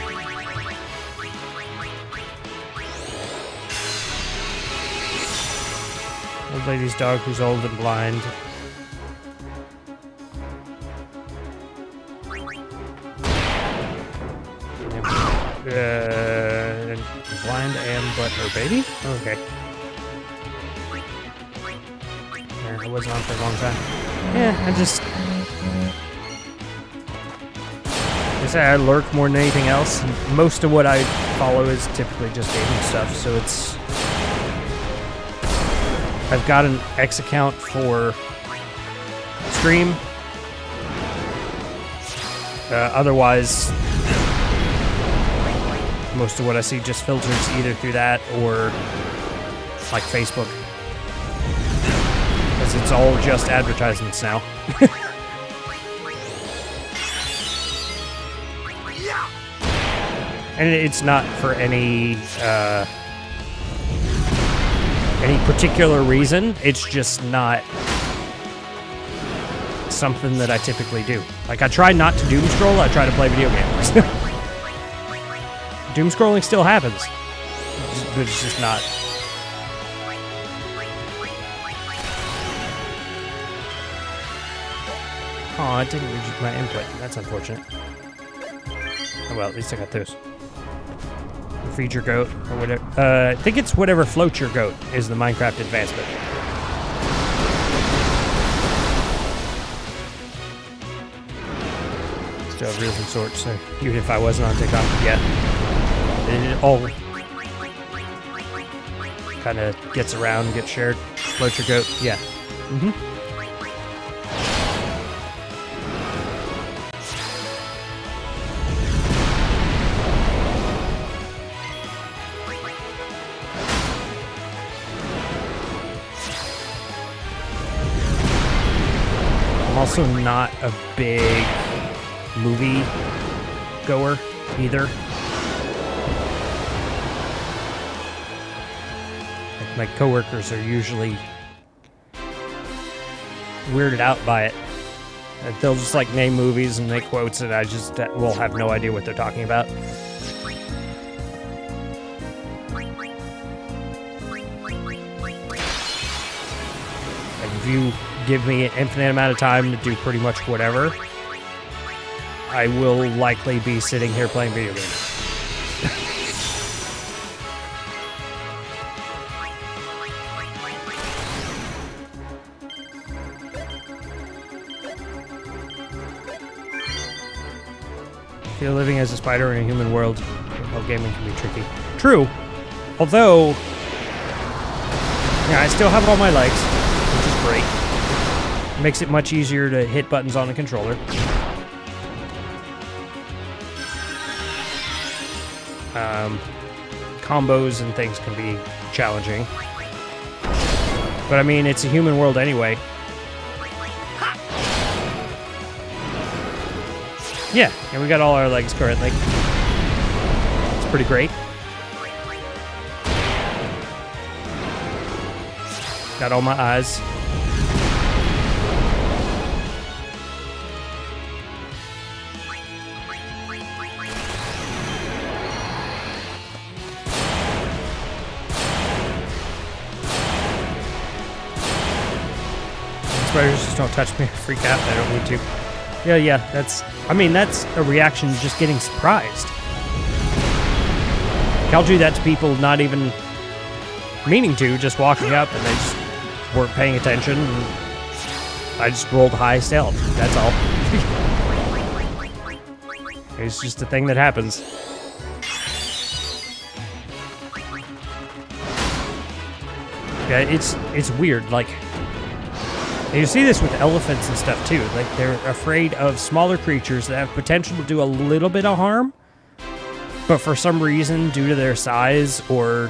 [SPEAKER 1] Old lady's dog who's old and blind. Blind and but her baby? Okay. I wasn't on for a long time. Yeah, I say I lurk more than anything else. Most of what I follow is typically just gaming stuff, so it's... I've got an X account for stream. Otherwise, most of what I see just filters either through that or like Facebook. It's all just advertisements now. And it's not for any particular reason. It's just not something that I typically do. Like, I try not to doom scroll, I try to play video games. Doom scrolling still happens, but it's just not. Oh, I didn't use my input. That's unfortunate. Oh well, at least I got those. Feed your goat, or whatever. I think it's whatever floats your goat is the Minecraft advancement. Still have reels and sorts, so even if I wasn't on TikTok, yeah. It all kind of gets around, gets shared. Float your goat, yeah. Mm-hmm. I'm also not a big movie goer either. Like, my coworkers are usually weirded out by it. And they'll just like name movies and make quotes, and I just will have no idea what they're talking about. Like, if you give me an infinite amount of time to do pretty much whatever, I will likely be sitting here playing video games. If you're living as a spider in a human world, well, gaming can be tricky. True, although, yeah, I still have all my legs, which is great. It makes it much easier to hit buttons on the controller. Combos and things can be challenging. But I mean, it's a human world anyway. Yeah, and we got all our legs currently. It's pretty great. Got all my eyes. Spiders just don't touch me. I freak out. I don't need to. Yeah, that's... I mean, that's a reaction to just getting surprised. I'll do that to people not even meaning to, just walking up, and they just weren't paying attention, and I just rolled high stealth. That's all. It's just a thing that happens. Yeah, it's weird, like... And you see this with elephants and stuff too. Like, they're afraid of smaller creatures that have potential to do a little bit of harm, but for some reason, due to their size or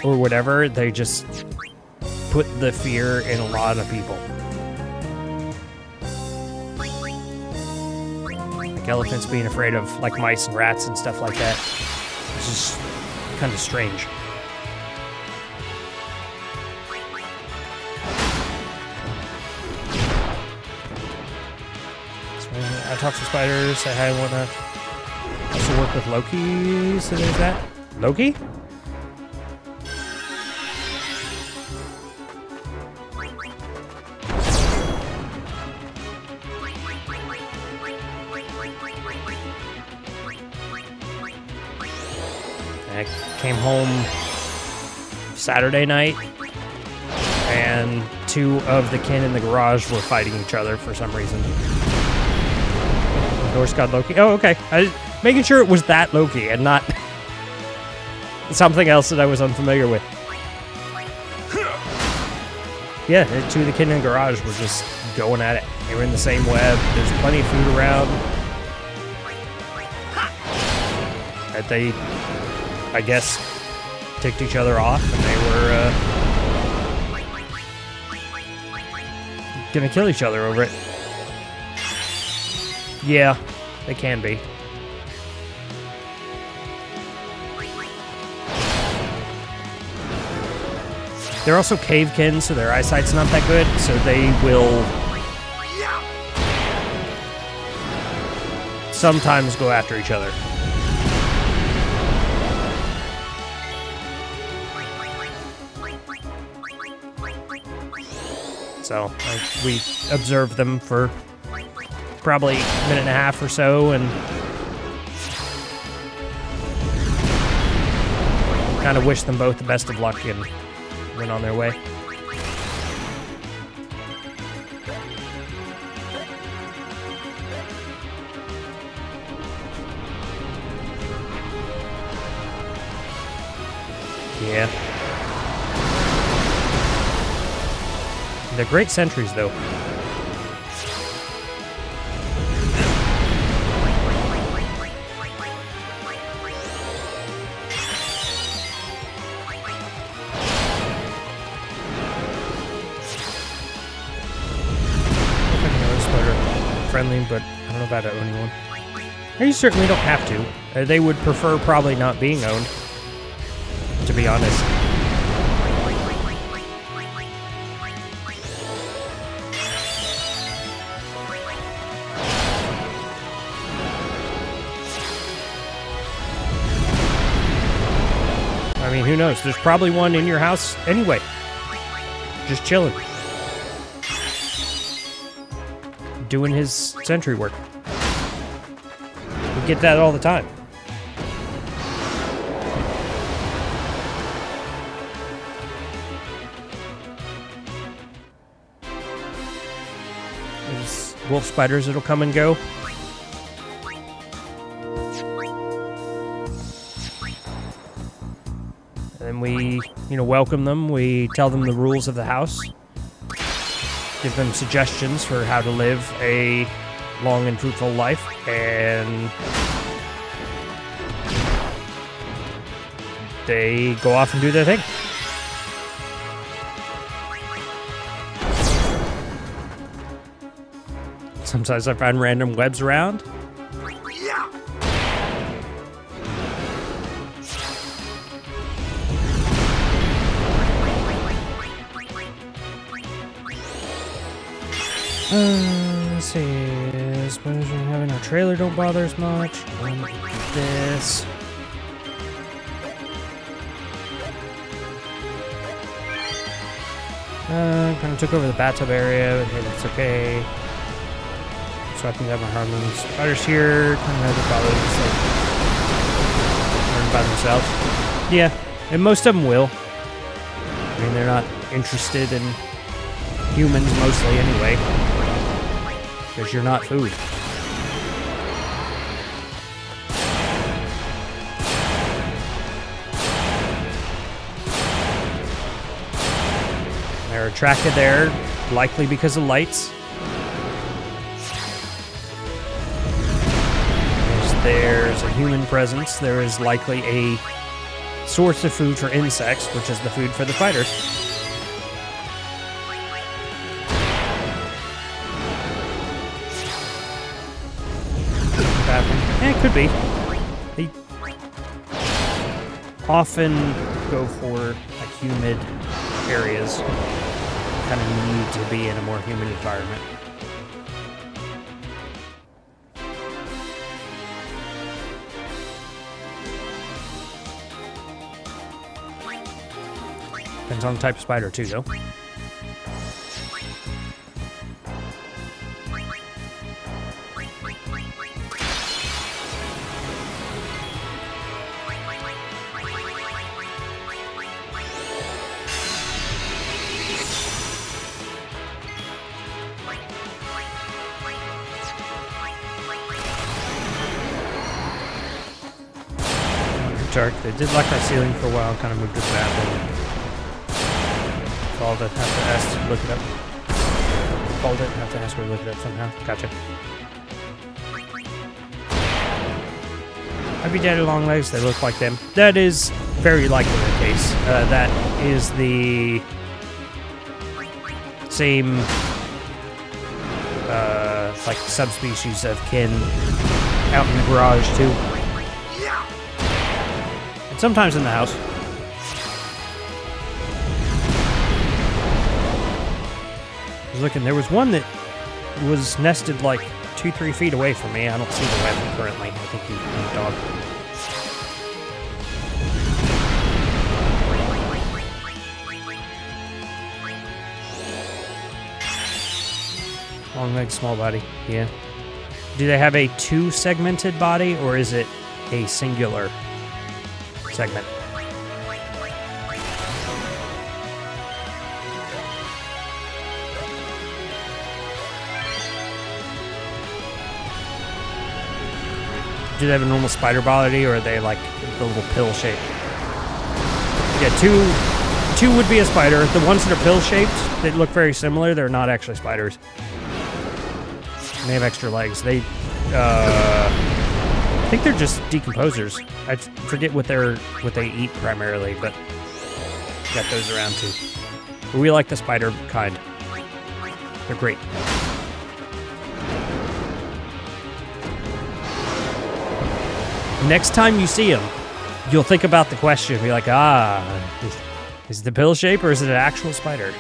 [SPEAKER 1] whatever, they just put the fear in a lot of people. Like elephants being afraid of like mice and rats and stuff like that. It's just kind of strange. I talked to spiders. I want to also work with Loki, so there's that. Loki? I came home Saturday night, and two of the kin in the garage were fighting each other for some reason. Norse god Loki. Oh, okay. I was making sure it was that Loki and not something else that I was unfamiliar with. Yeah, the two of the kin in the garage were just going at it. They were in the same web. There's plenty of food around. That they, I guess, ticked each other off, and they were gonna kill each other over it. Yeah, they can be. They're also cavekin, so their eyesight's not that good, so they will sometimes go after each other. So we observed them for probably a minute and a half or so, and kind of wish them both the best of luck and went on their way. Yeah. They're great sentries, though. Friendly, but I don't know about owning one. You certainly don't have to. They would prefer probably not being owned, to be honest. I mean, who knows? There's probably one in your house anyway. Just chilling. Doing his sentry work. We get that all the time. There's wolf spiders that'll come and go. And we, welcome them. We tell them the rules of the house. Give them suggestions for how to live a long and fruitful life, and they go off and do their thing. Sometimes I find random webs around. Let's see. Suppose having our trailer don't bother as much. This. Kind of took over the bathtub area. Okay, that's okay. So I can have my harmony spiders here. Kind of bother learn by themselves. Yeah, and most of them will. I mean, they're not interested in humans mostly anyway. Because you're not food. They're attracted there, likely because of lights. There's a human presence. There is likely a source of food for insects, which is the food for the fighters. It could be. They often go for humid areas. Kind of need to be in a more humid environment. Depends on the type of spider too, though. Dark. They did like our ceiling for a while, kind of moved to the bathroom. Called it, have to ask to look it up. Called it, have to ask her to look it up somehow. Gotcha. Happy Daddy Long Legs, they look like them. That is very likely the case. That is the same, like, subspecies of kin out in the garage, too. Sometimes in the house. was looking. There was one that was nested like 2-3 feet away from me. I don't see the web currently. I think you dog. Long leg, small body. Yeah. Do they have a 2-segmented body, or is it a singular segment? Do they have a normal spider body, or are they like the little pill shape? Yeah, two would be a spider. The ones that are pill shaped, they look very similar. They're not actually spiders. And they have extra legs. They, I think they're just decomposers. I forget what they eat primarily, but got those around too. But we like the spider kind. They're great. Next time you see them, you'll think about the question. Be like, is it the pill shape or is it an actual spider?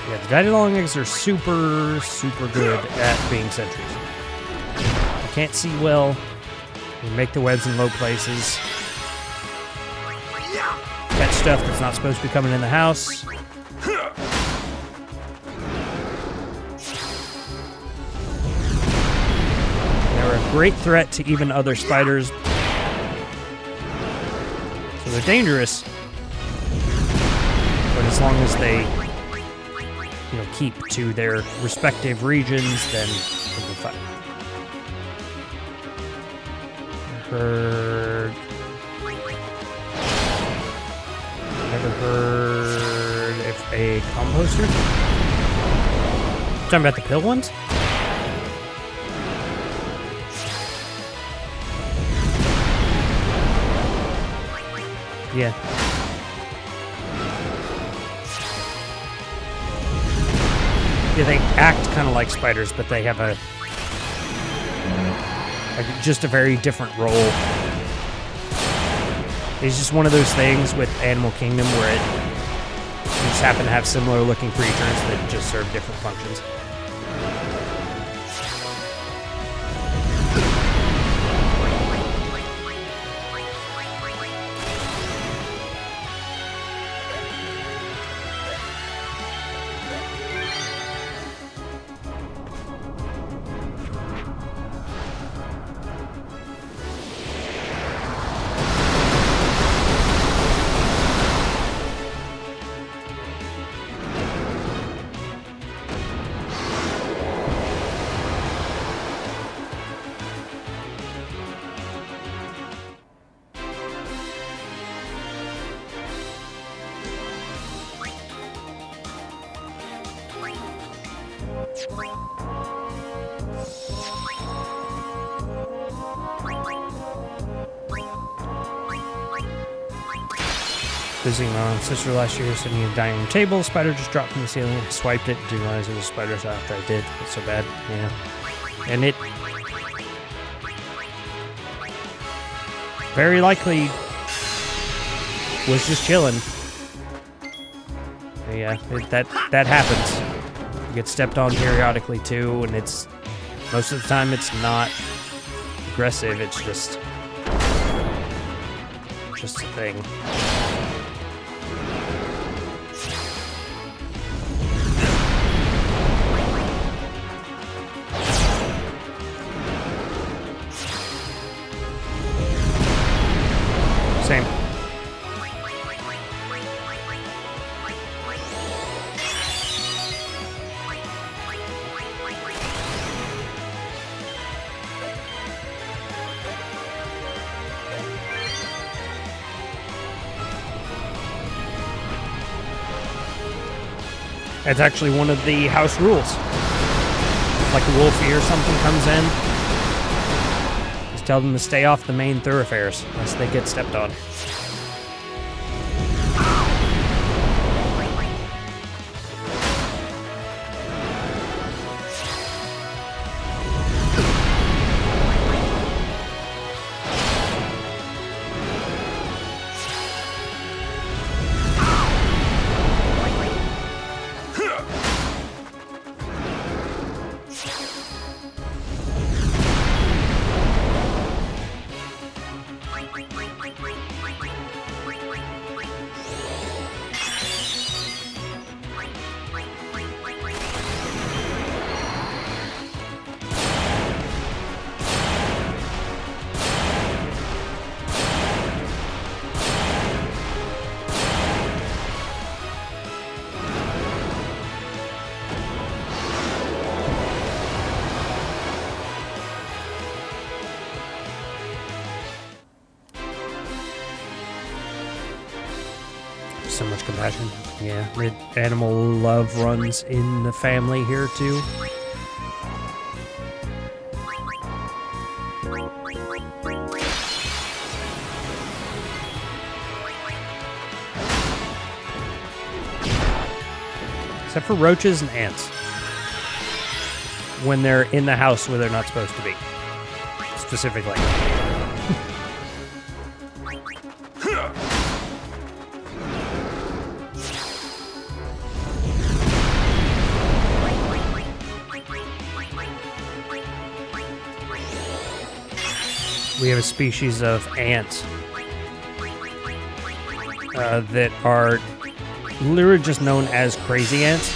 [SPEAKER 1] Yeah, the daddy long legs are super, super good at being sentries. You can't see well. You make the webs in low places. Catch stuff that's not supposed to be coming in the house. They're a great threat to even other spiders. So they're dangerous. But as long as they, keep to their respective regions, then they'll be fine. Never heard if a composter? Talking about the pill ones? Yeah. Yeah, they act kind of like spiders, but they have just a very different role. It's just one of those things with Animal Kingdom where you just happen to have similar looking creatures that just serve different functions. Visiting my own sister last year, sitting at a dining room table. Spider just dropped from the ceiling. I swiped it, didn't realize it was a spider after I did. It's so bad, yeah. And it very likely was just chilling. Yeah, that happens. You get stepped on periodically too, and it's most of the time it's not aggressive. It's just a thing. Same. That's actually one of the house rules. Like a wolfie or something comes in, just tell them to stay off the main thoroughfares unless they get stepped on. so much compassion. Yeah, the animal love runs in the family here too. Except for roaches and ants. When they're in the house where they're not supposed to be. Specifically. We have a species of ant that are literally just known as crazy ants.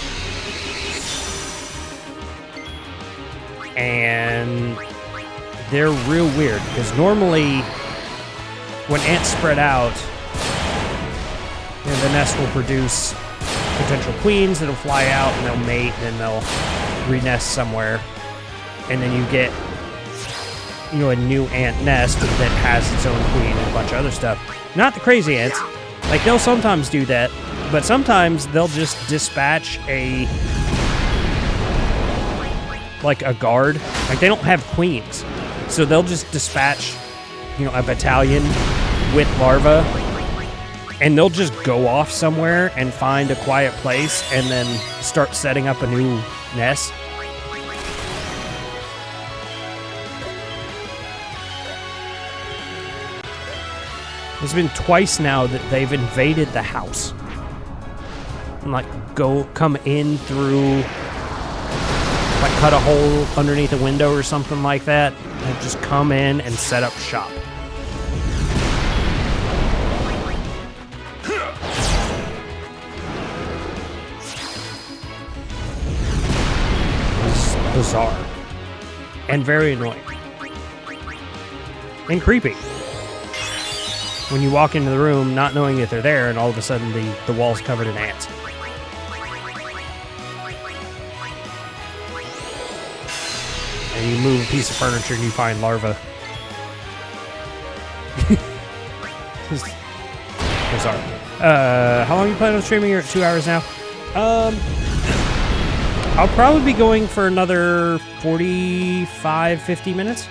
[SPEAKER 1] And they're real weird, because normally when ants spread out, you know, the nest will produce potential queens that'll fly out and they'll mate and then they'll re-nest somewhere. And then you get, you know, a new ant nest that has its own queen and a bunch of other stuff. Not the crazy ants. Like, they'll sometimes do that, but sometimes they'll just dispatch a guard. Like, they don't have queens. So they'll just dispatch, you know, a battalion with larvae, and they'll just go off somewhere and find a quiet place and then start setting up a new nest. There's been twice now that they've invaded the house. And, like, come in through, like, cut a hole underneath a window or something like that, and just come in and set up shop. It's bizarre. And very annoying. And creepy. When you walk into the room not knowing that they're there, and all of a sudden the wall's covered in ants. And you move a piece of furniture and you find larvae. Bizarre. How long are you planning on streaming? You're at 2 hours now. I'll probably be going for another 45, 50 minutes.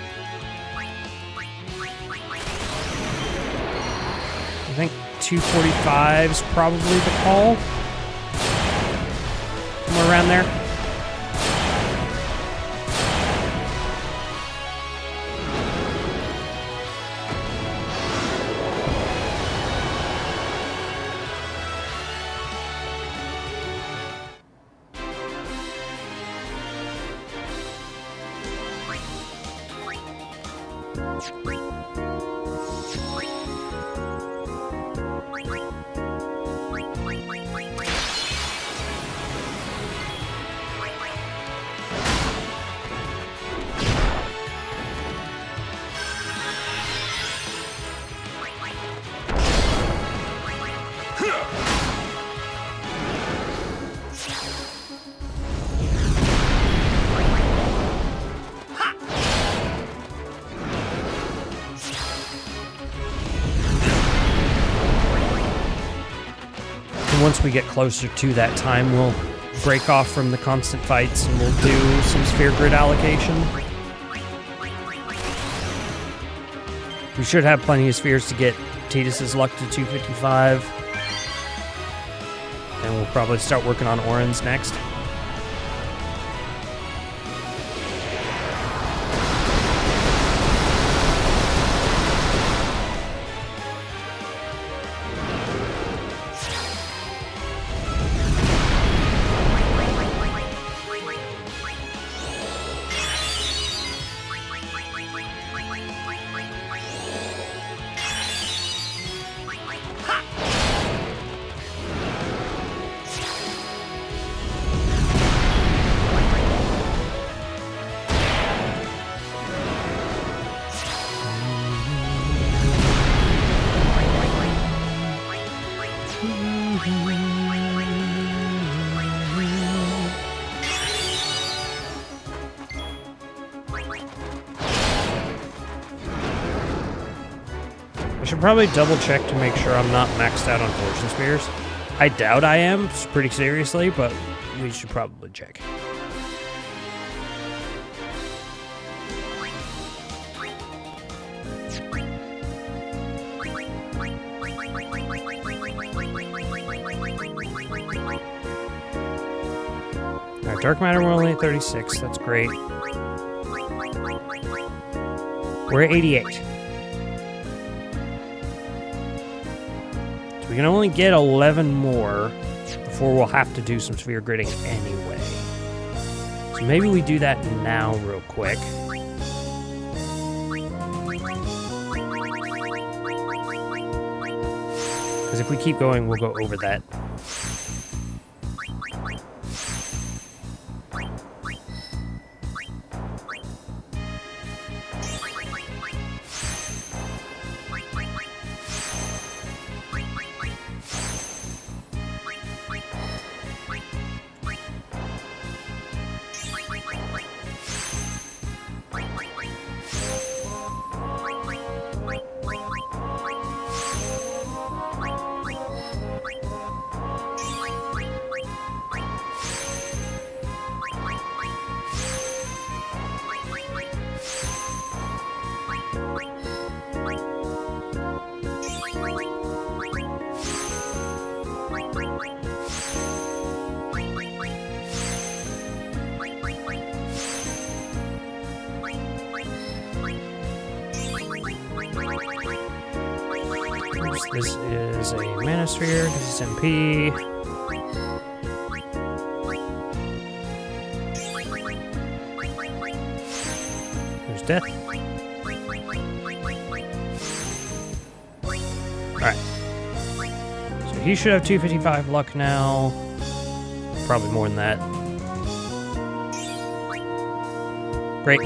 [SPEAKER 1] I think 2:45 is probably the call. Somewhere around there. Once we get closer to that time, we'll break off from the constant fights and we'll do some sphere grid allocation. We should have plenty of spheres to get Tidus' luck to 255. And we'll probably start working on Auron's next. I should probably double check to make sure I'm not maxed out on fortune spears. I doubt I am, pretty seriously, but we should probably check. Alright, dark matter, we're only at 36. That's great. We're at 88. So we can only get 11 more before we'll have to do some sphere gridding anyway. So maybe we do that now real quick. Because if we keep going, we'll go over that. This is a manosphere. This is MP. There's death. Alright. So he should have 255 luck now. Probably more than that. Great.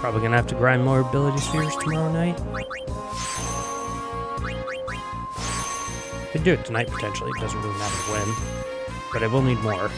[SPEAKER 1] Probably gonna have to grind more ability spheres tomorrow night. Could do it tonight potentially, it doesn't really matter when. But I will need more.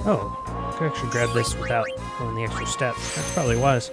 [SPEAKER 1] Oh, I could actually grab this without going the extra step. That's probably wise.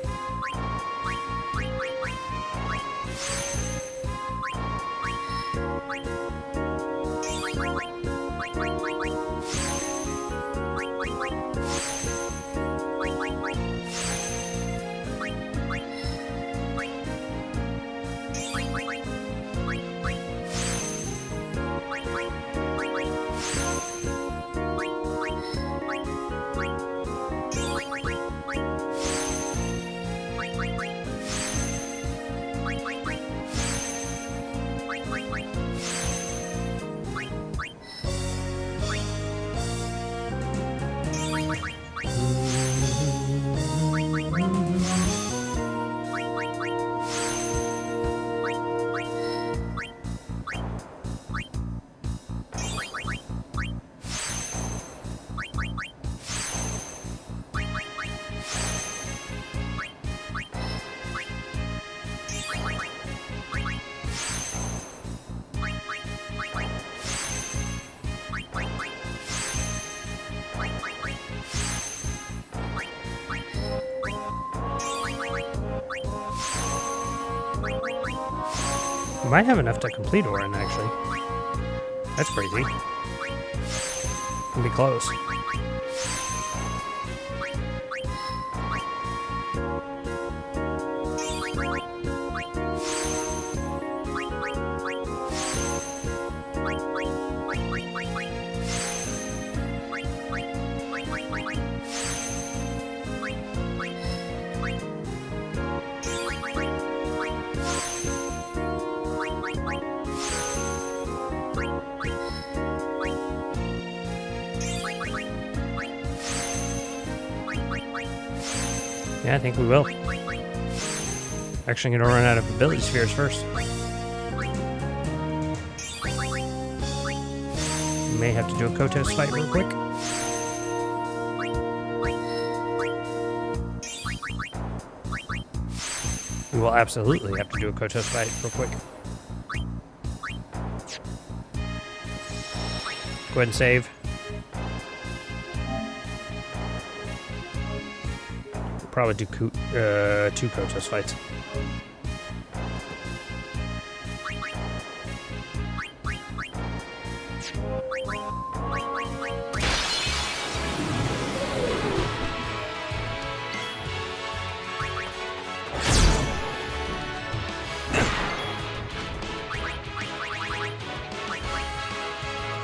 [SPEAKER 1] We might have enough to complete Auron, actually. That's crazy. Can be close. Yeah, I think we will. Actually, I'm gonna run out of ability spheres first. We may have to do a Kotos fight real quick. We will absolutely have to do a Kotos fight real quick. Go ahead and save. Probably do 2 Kotos fights.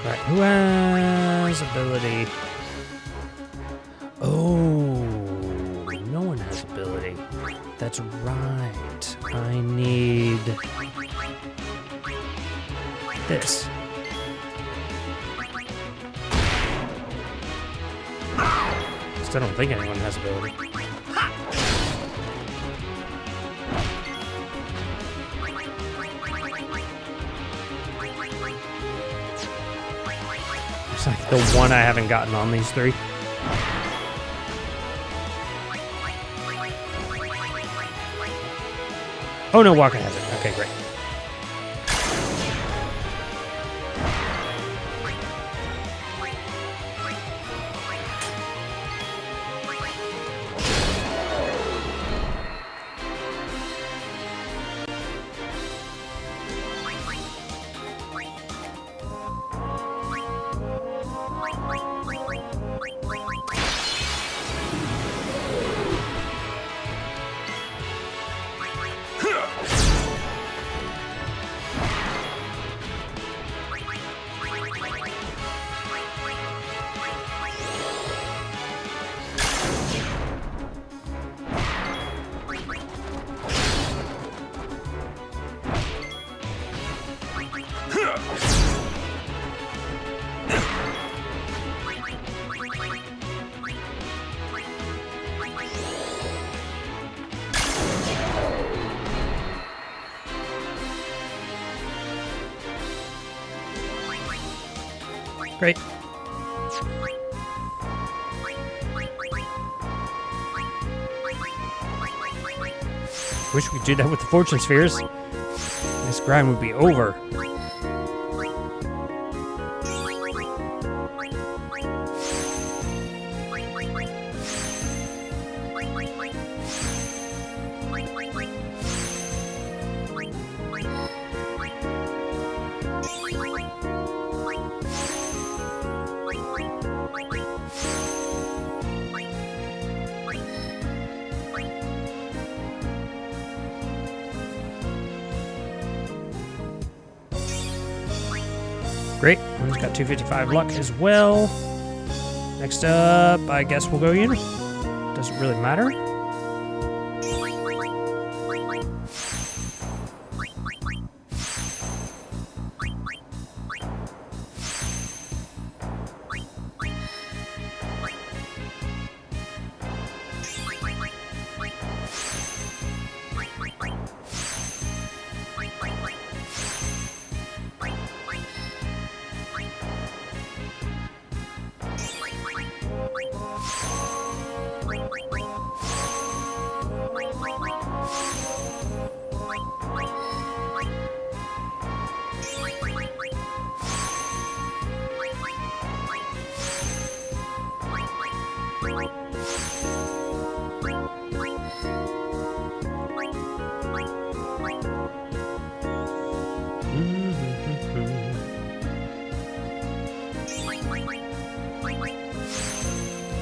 [SPEAKER 1] Right, who has ability? Oh, no one has ability. That's right. I need this. Still don't think anyone has ability. It's like the one I haven't gotten on these 3. Oh no, Walker has it. Okay, great. Great. Wish we could do that with the fortune spheres. This grind would be over. Great. He's got 255 luck as well. Next up, I guess we'll go Uni. Doesn't really matter.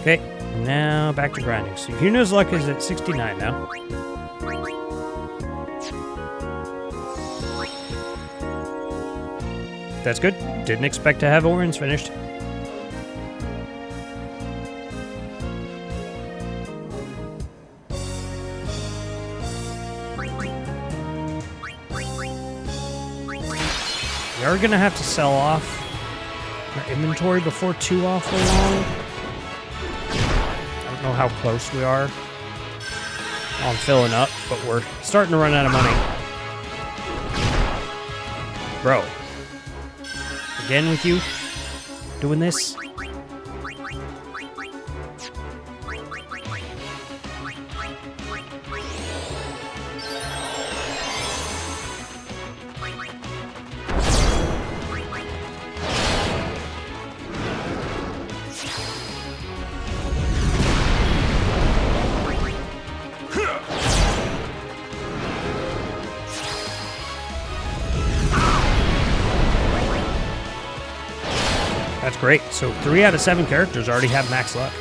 [SPEAKER 1] Okay, now back to grinding. So Yuna's luck is at 69 now. That's good. Didn't expect to have Auron's finished. We are gonna have to sell off our inventory before too awful long. I don't know how close we are on filling up, but we're starting to run out of money. Bro. Again with you? Doing this? That's great. So 3 out of 7 characters already have max luck.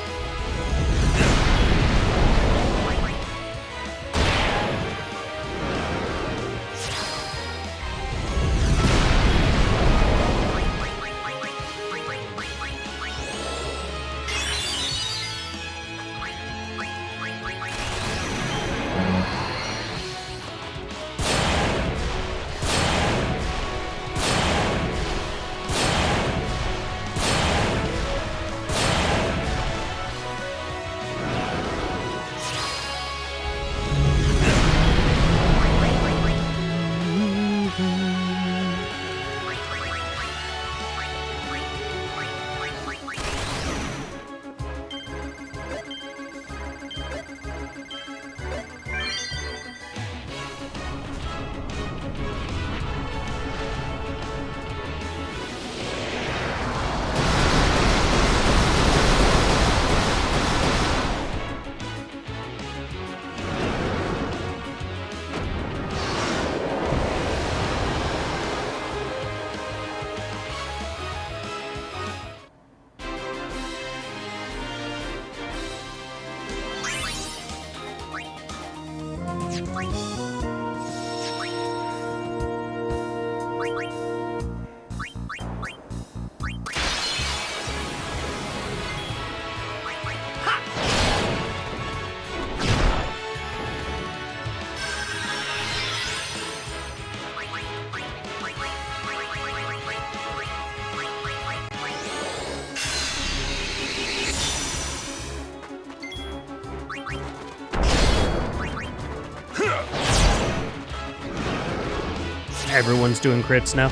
[SPEAKER 1] Everyone's doing crits now.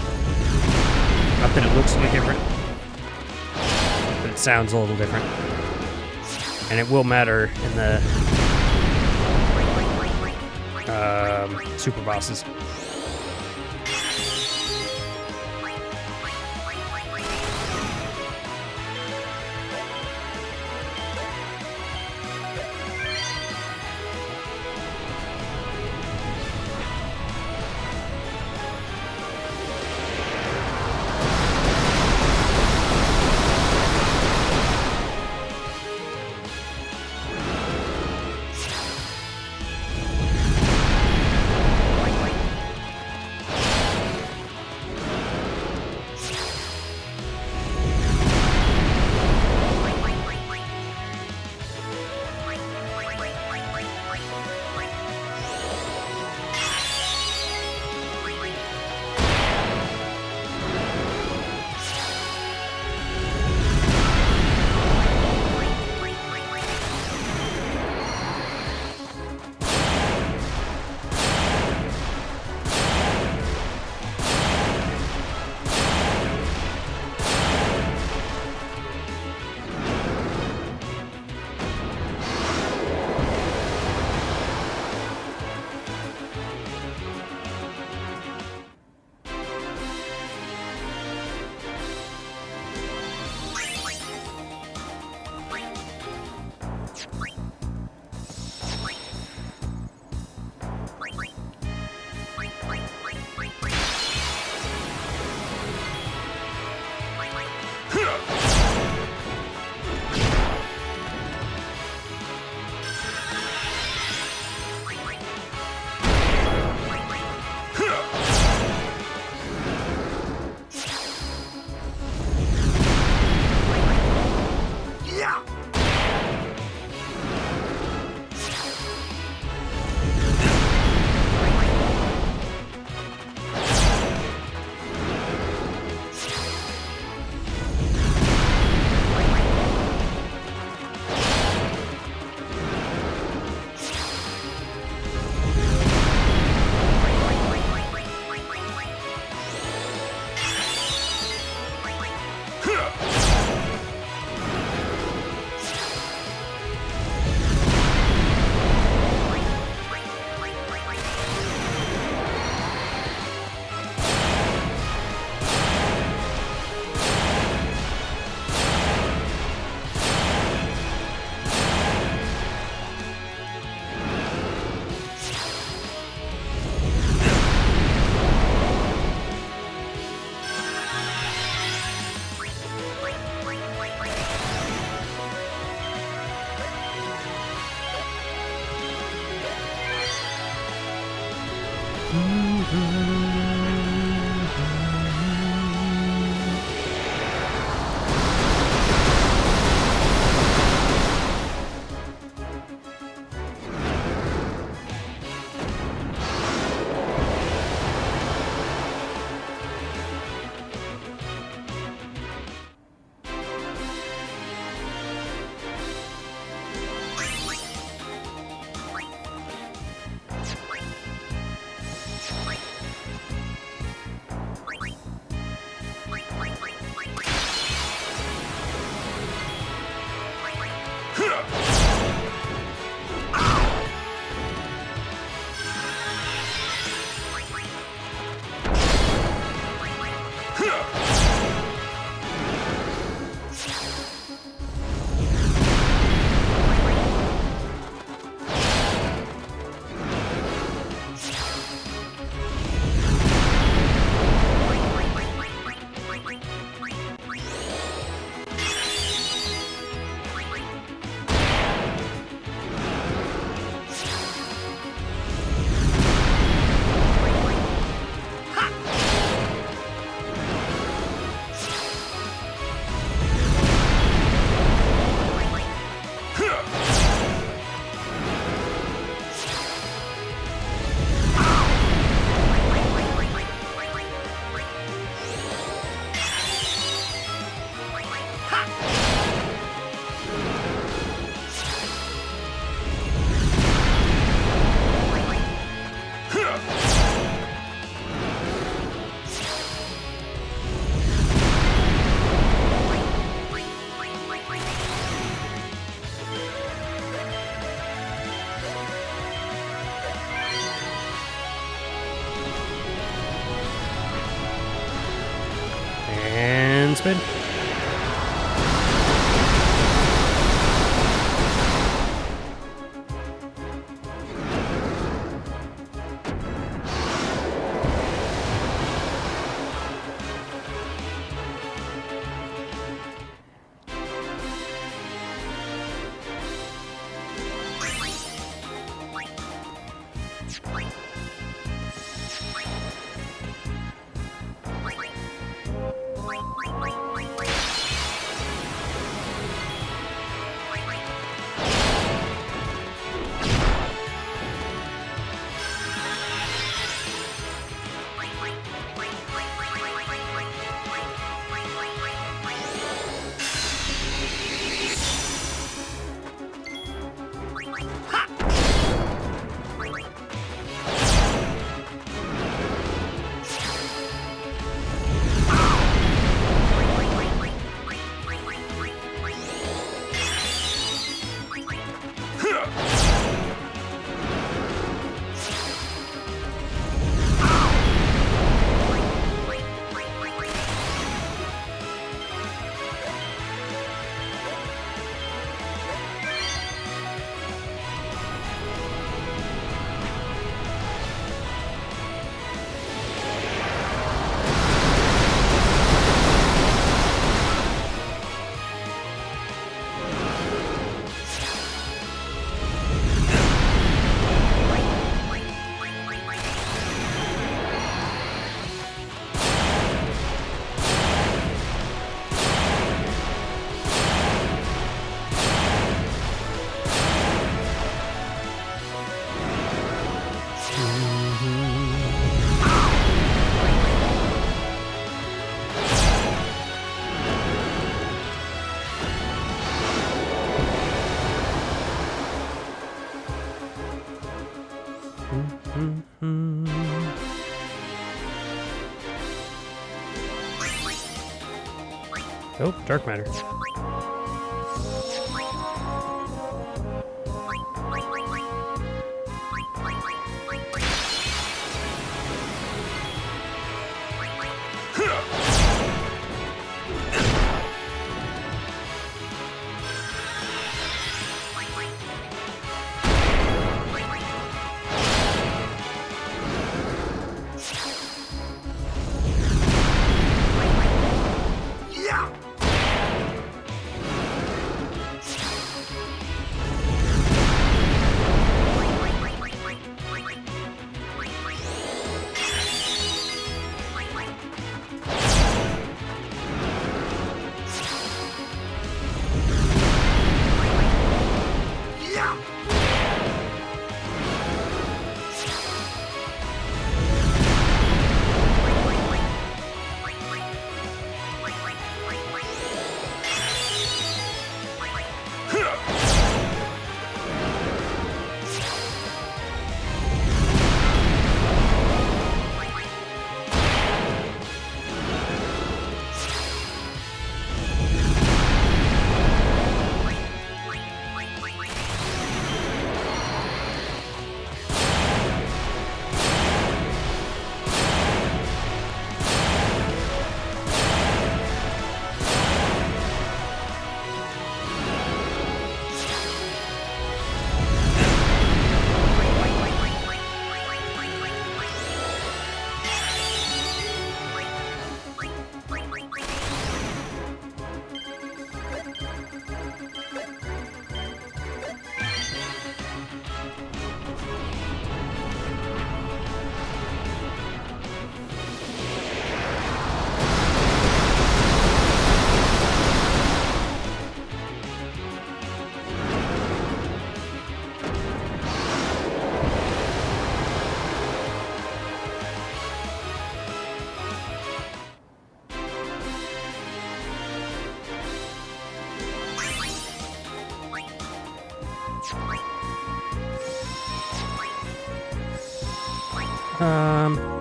[SPEAKER 1] Not that it looks any different, but it sounds a little different. And it will matter in the super bosses. Spin. Oh, dark matter.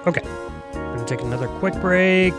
[SPEAKER 1] Okay. Gonna take another quick break.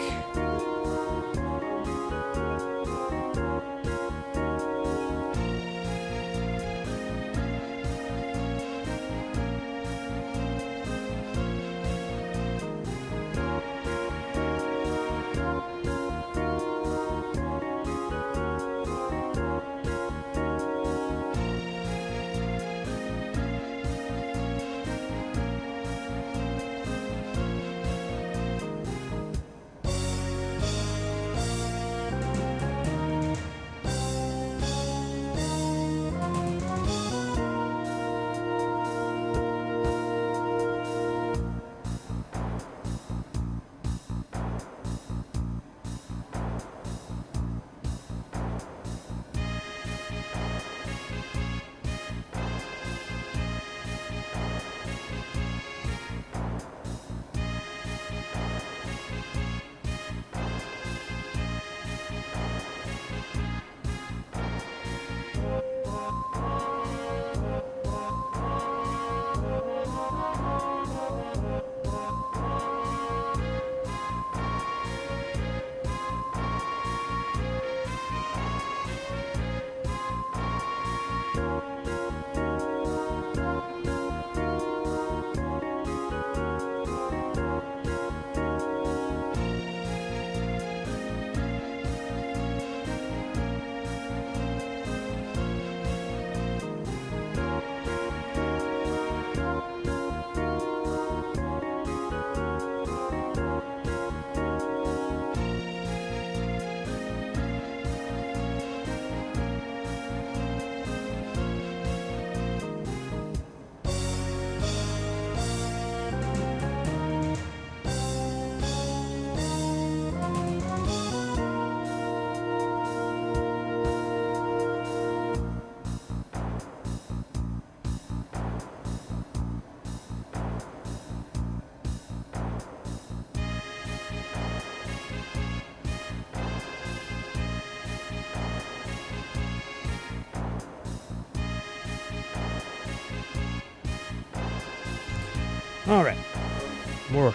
[SPEAKER 1] All right. More.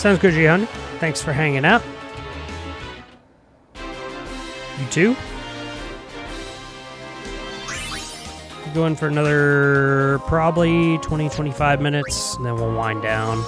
[SPEAKER 1] Sounds good, Jihan. Thanks for hanging out. You too? Going for another probably 20-25 minutes, and then we'll wind down.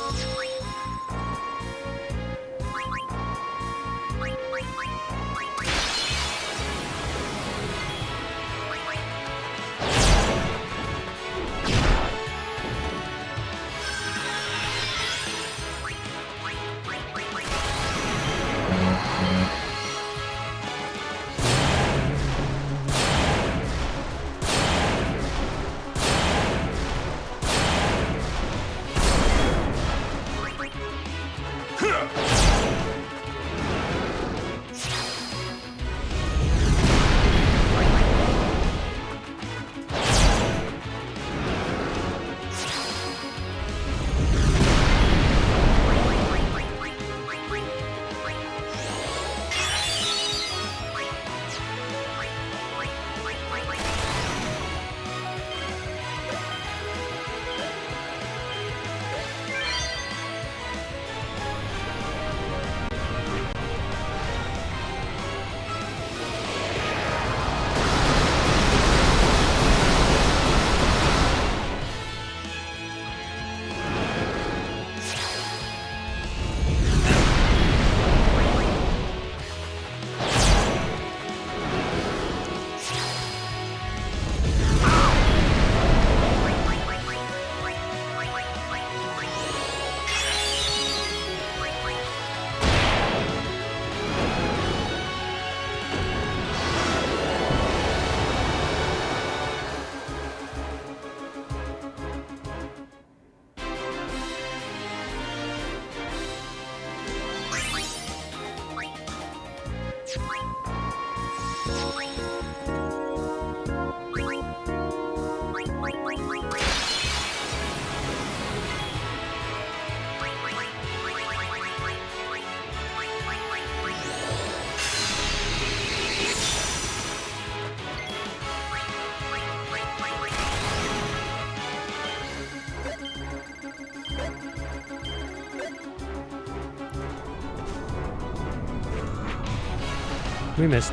[SPEAKER 1] We missed.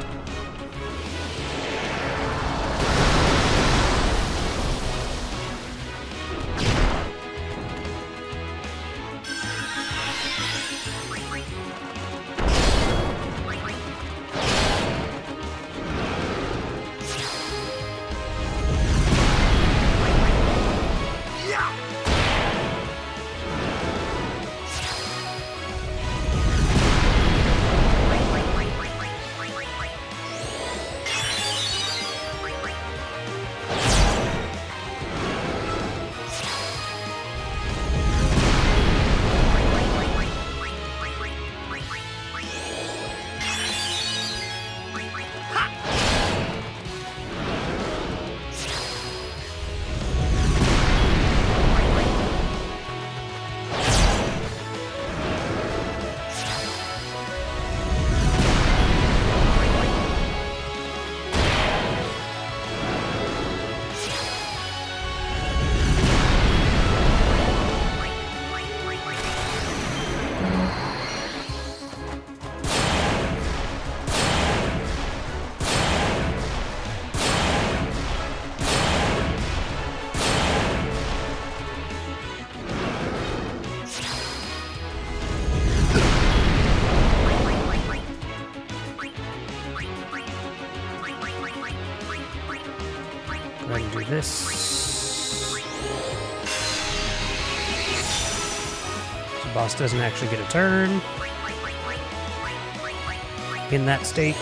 [SPEAKER 1] Go ahead and do this. So the boss doesn't actually get a turn in that state.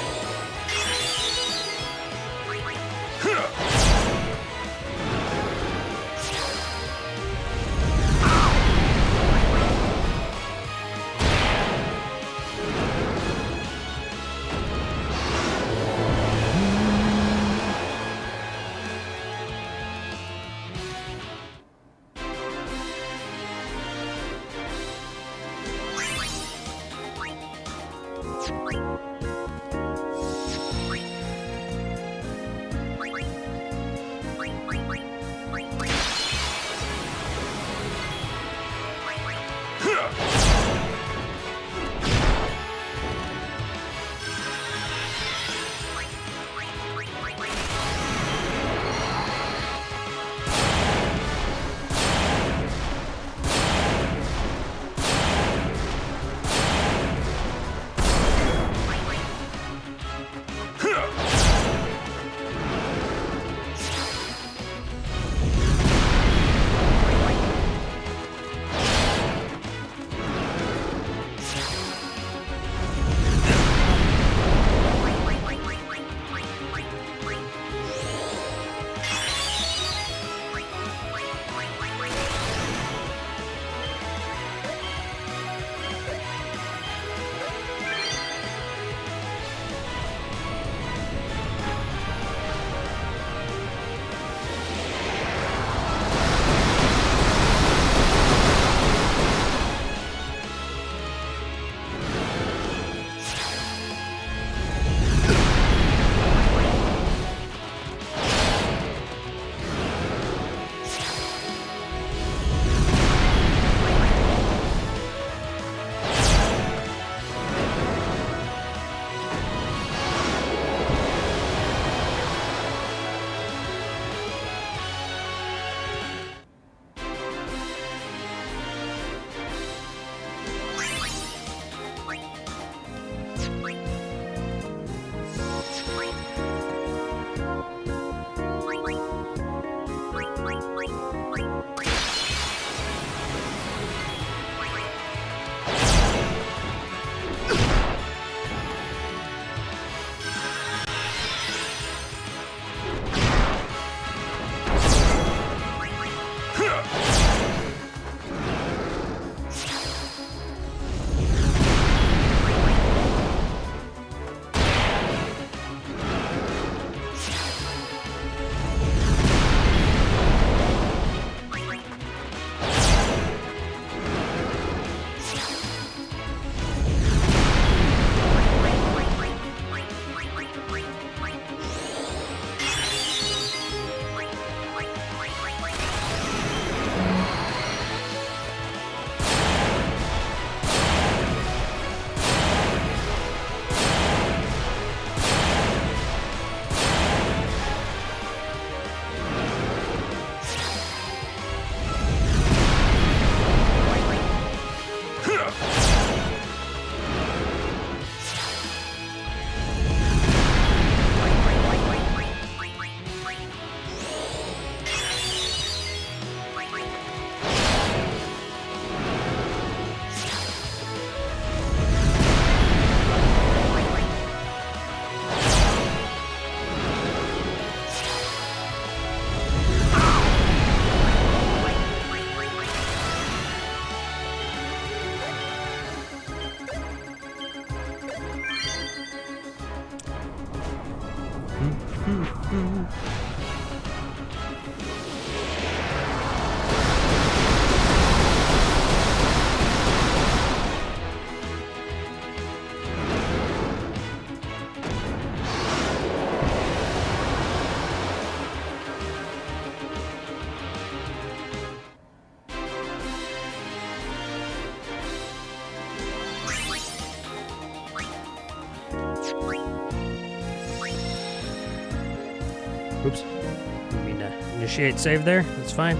[SPEAKER 1] Oops. Didn't mean to initiate save there. That's fine.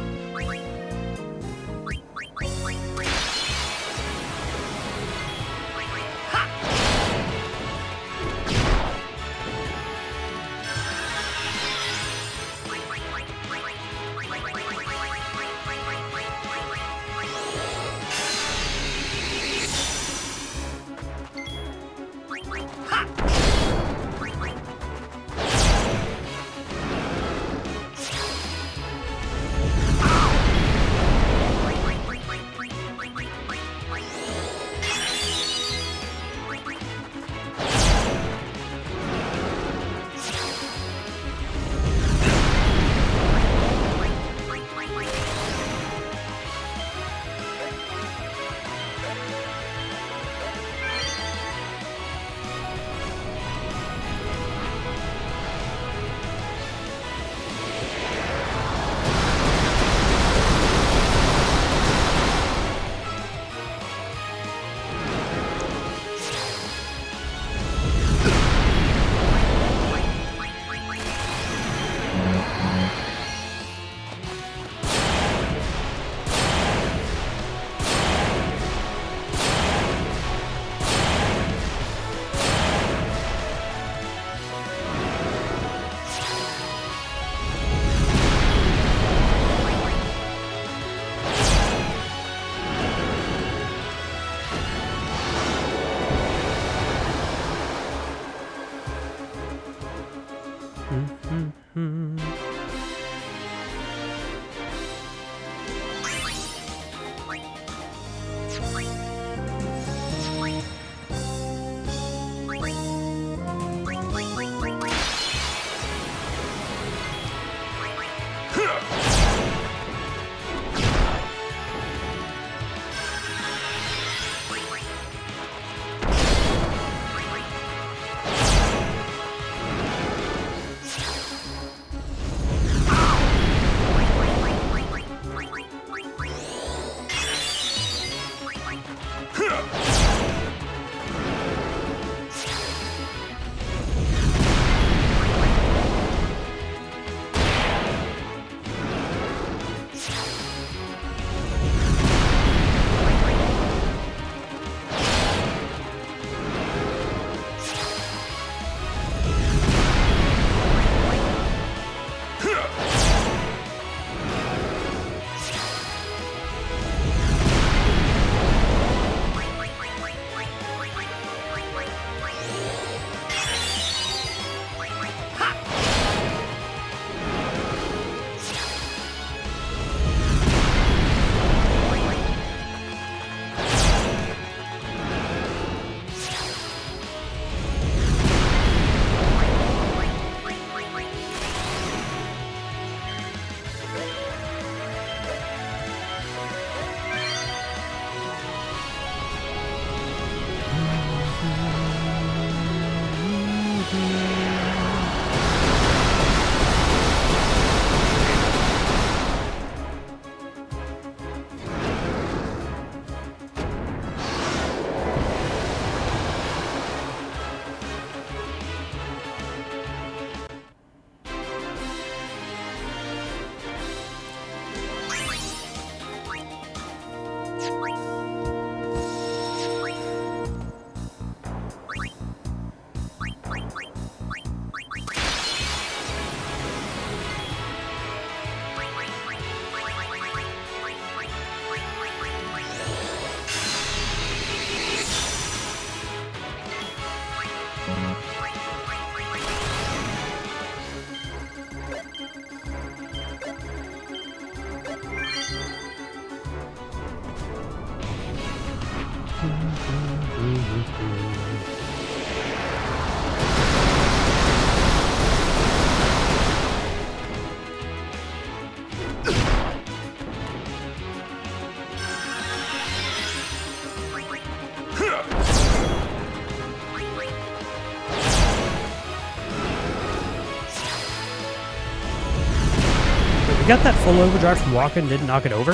[SPEAKER 1] He got that full overdrive from walking, didn't knock it over?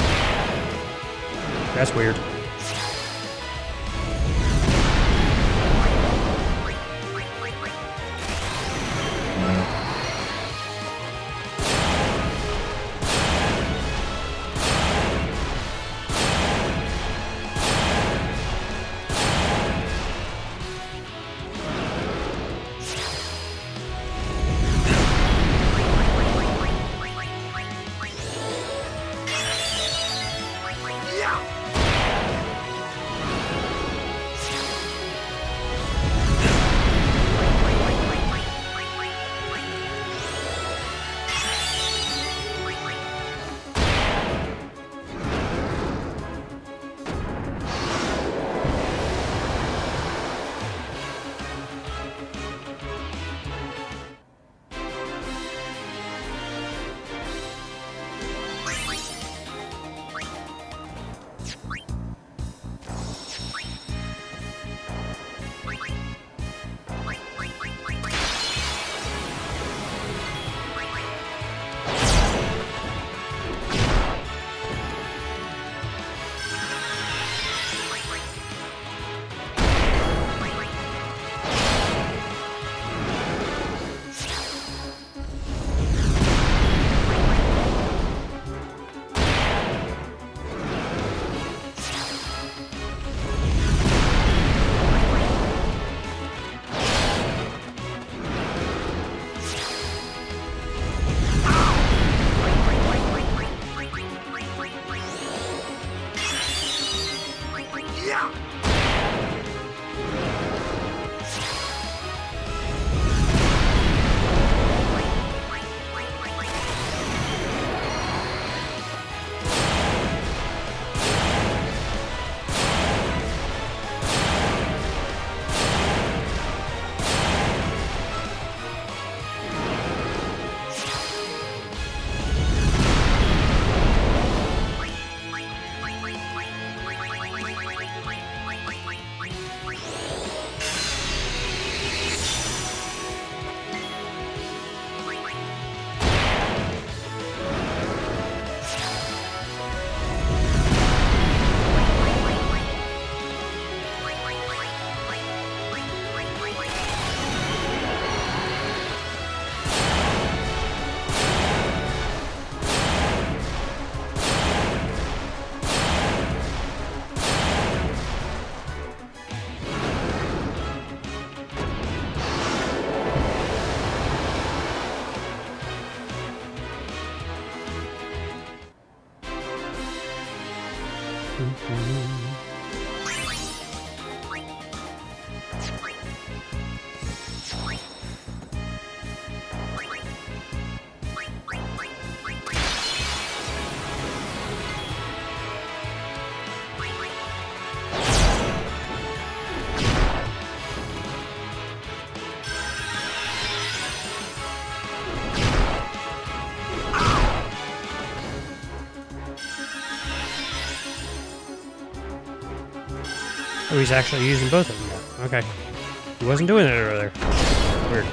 [SPEAKER 1] That's weird. Oh, he's actually using both of them now. Okay. He wasn't doing it earlier. Weird.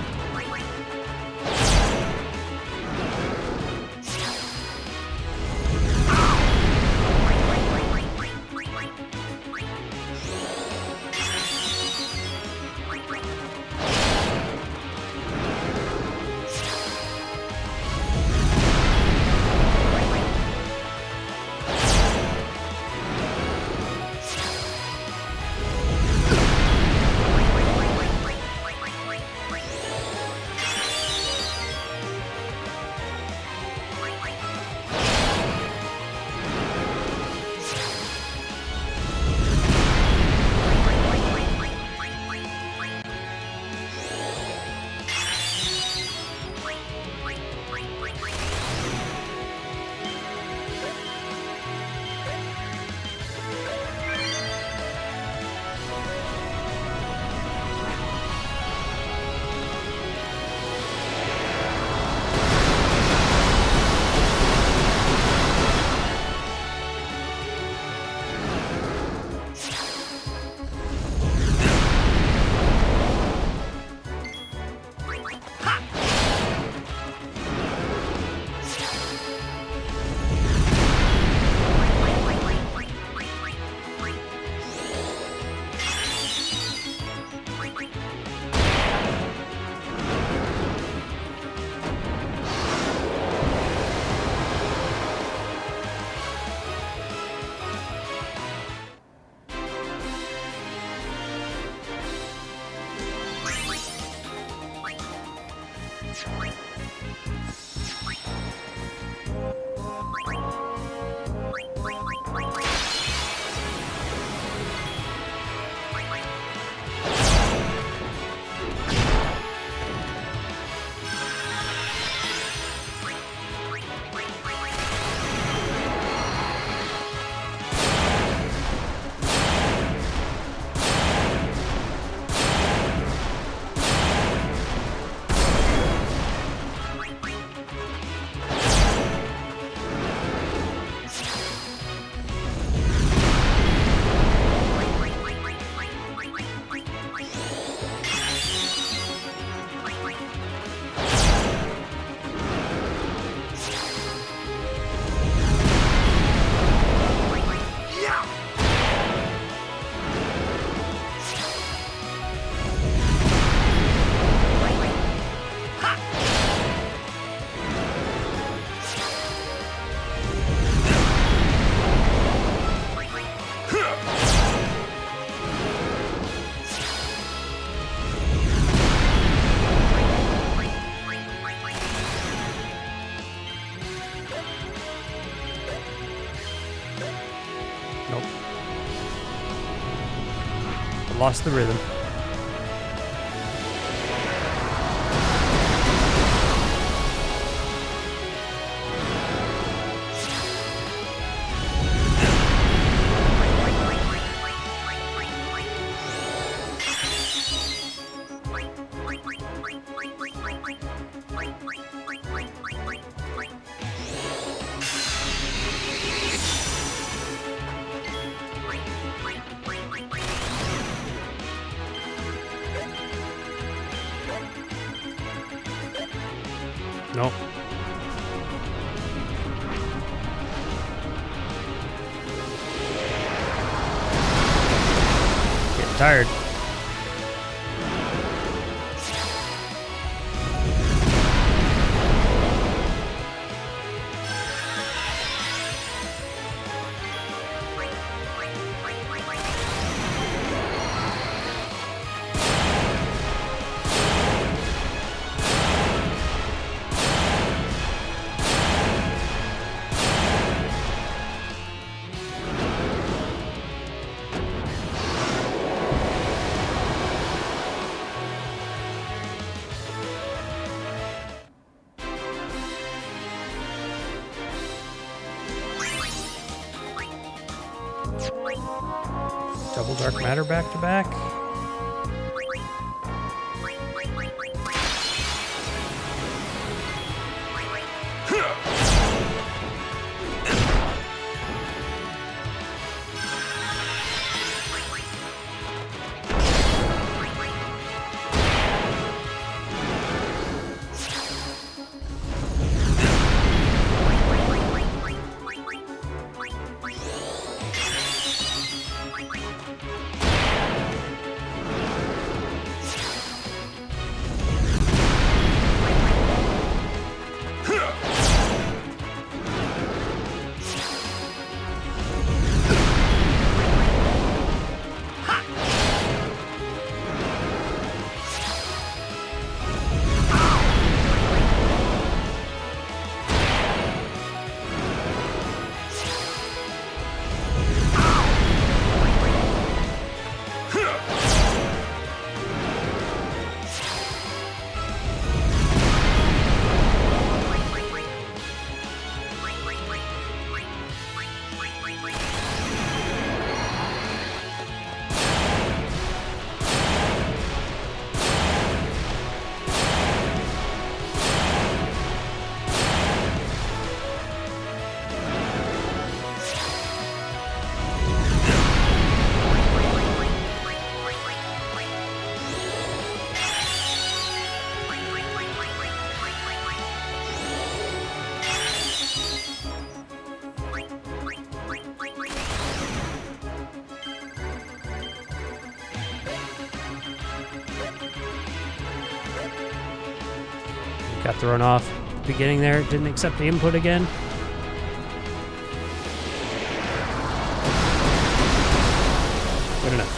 [SPEAKER 1] Lost the rhythm. Nope. Getting tired. Double dark matter back to back. Got thrown off at the beginning there. Didn't accept the input again. Good enough.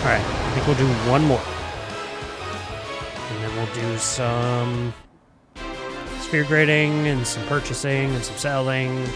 [SPEAKER 1] Alright, I think we'll do one more. And then we'll do some sphere grading and some purchasing and some selling.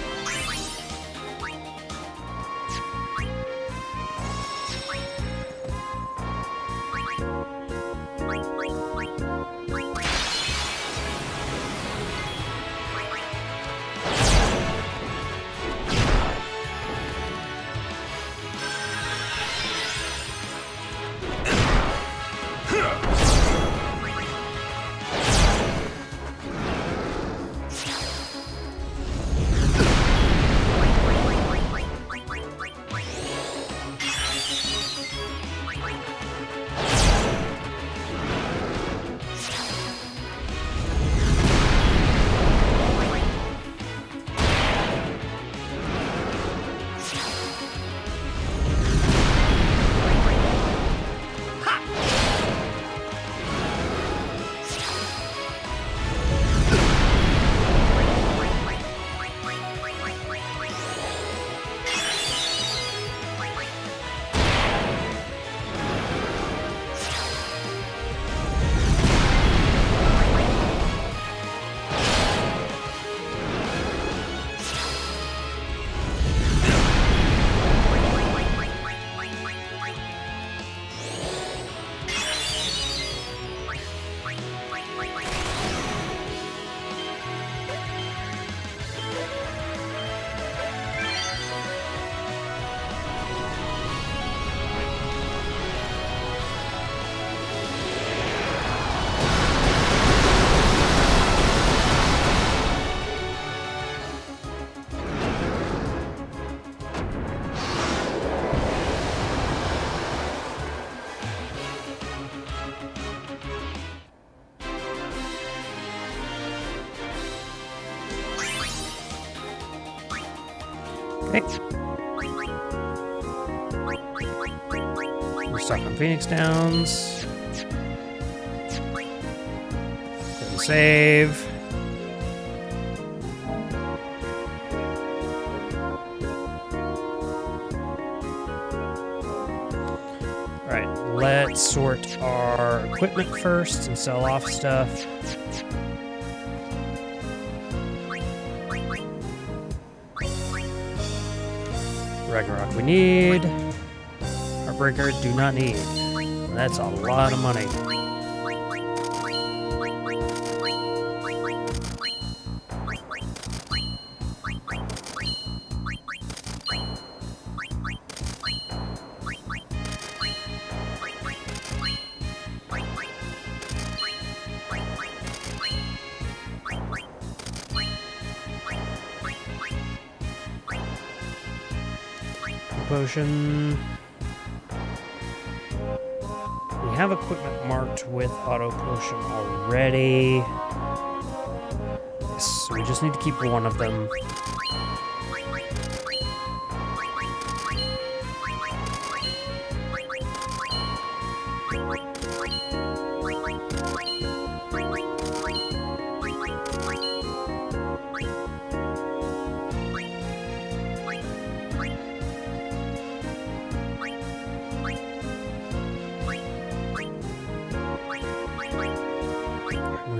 [SPEAKER 1] Okay. We're stuck on Phoenix Downs. Then save. Alright, let's sort our equipment first and sell off stuff. Ragnarok we need. Heartbreaker do not need. That's a lot of money. Potion. We have equipment marked with auto potion already. Yes, so we just need to keep one of them.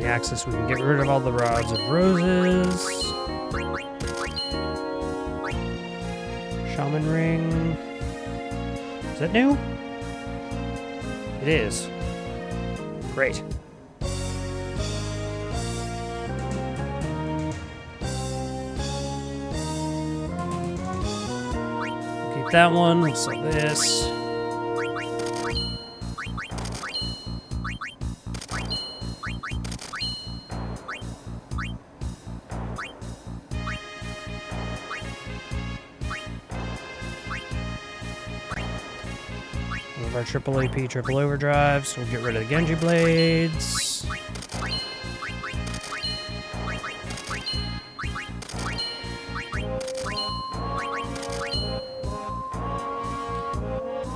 [SPEAKER 1] Access, we can get rid of all the rods of roses. Shaman ring. Is that new? It is. Great. Keep that one. We'll sell this. Our triple AP, triple overdrive, so we'll get rid of the Genji blades.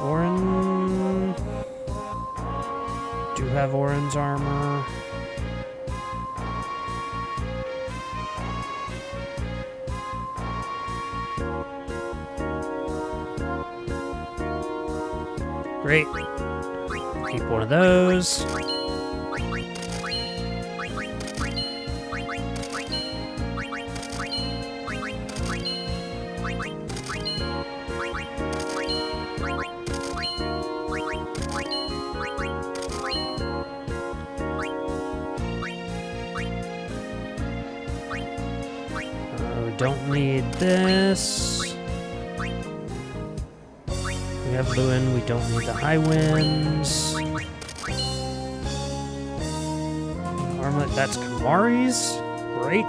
[SPEAKER 1] Auron. Do have Auron's armor. Great. Keep one of those.
[SPEAKER 2] Don't need this. We have Lewin, we don't need the high winds. Armlet, that's Kamari's. Great.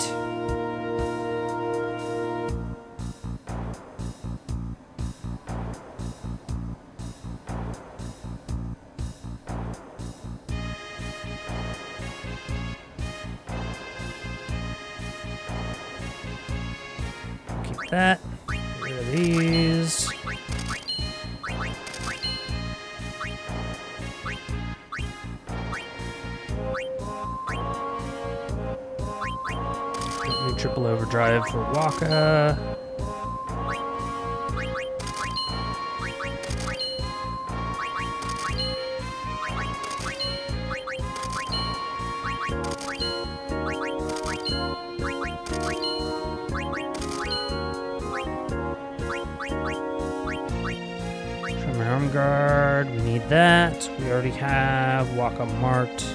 [SPEAKER 1] That. Get rid of these. New triple overdrive for Waka. Guard, we need that. We already have Waka marked.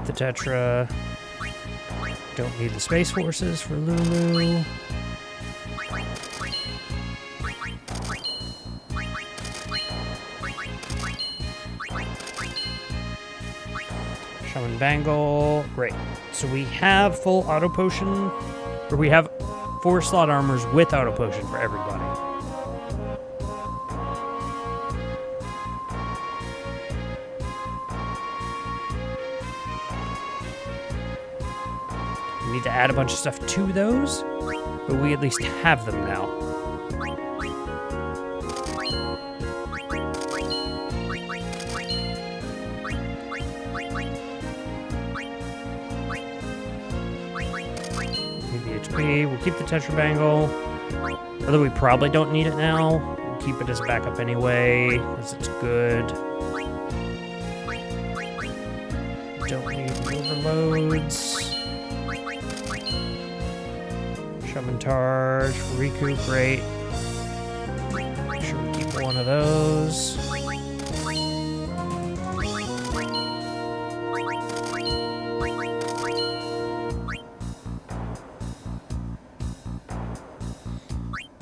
[SPEAKER 1] The Tetra. Don't need the Space Forces for Lulu. Shaman Bangle. Great. So we have full auto potion, or we have 4 slot armors with auto potion for everybody. We need to add a bunch of stuff to those, but we at least have them now. Need the HP. We'll keep the Tetra Bangle. Although we probably don't need it now. We'll keep it as a backup anyway, because it's good. Don't need overloads. Shaman Targe, Riku, great. Make sure we keep one of those.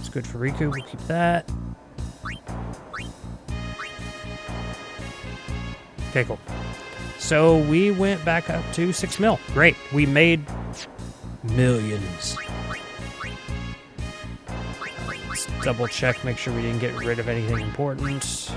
[SPEAKER 1] It's good for Riku, we'll keep that. Okay, cool. So we went back up to 6 mil. Great. We made millions. Let's double check, make sure we didn't get rid of anything important.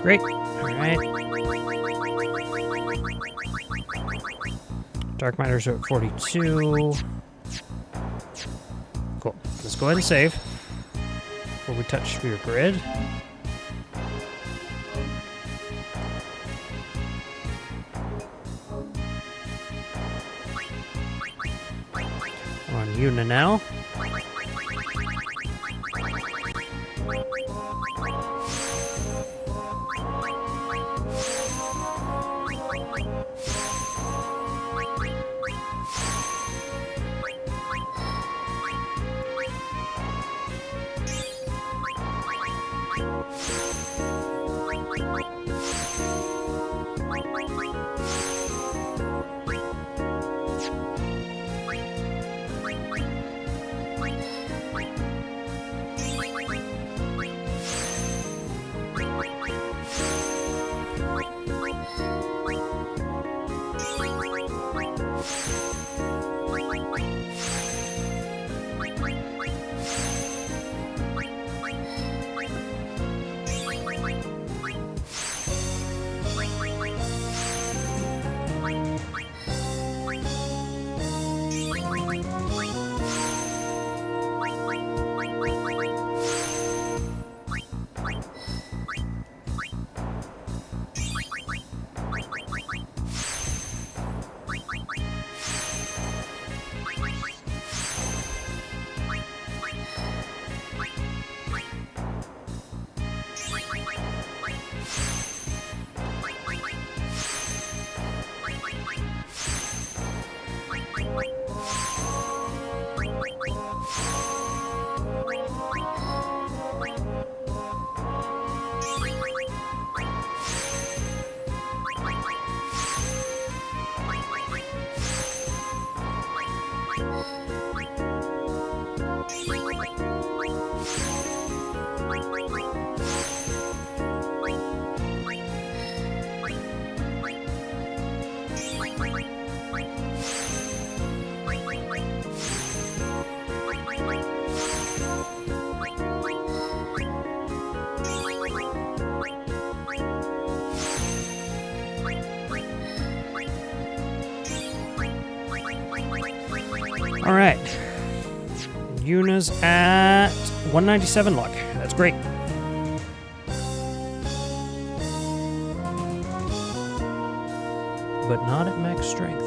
[SPEAKER 1] Great. All right. Dark Miners are at 42. Cool. Let's go ahead and save. touch sphere grid. We're on Una now. All right. Una's at 197 luck. That's great. But not at max strength.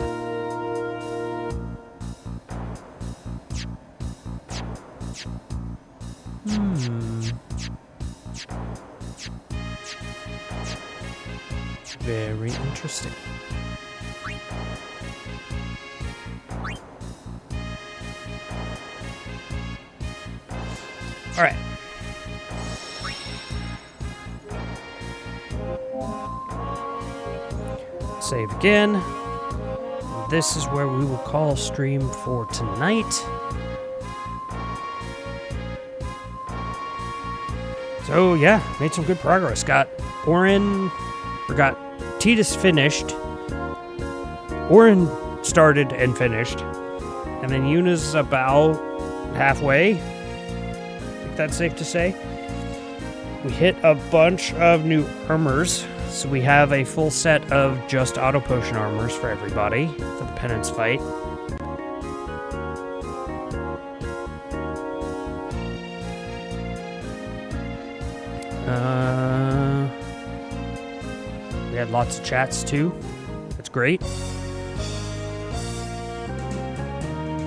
[SPEAKER 1] Very interesting. All right. Save again. This is where we will call stream for tonight. So yeah, made some good progress. Got Tidus finished. Auron started and finished. And then Una's about halfway. That's safe to say. We hit a bunch of new armors, so we have a full set of just auto potion armors for everybody for the penance fight. We had lots of chats too. That's great.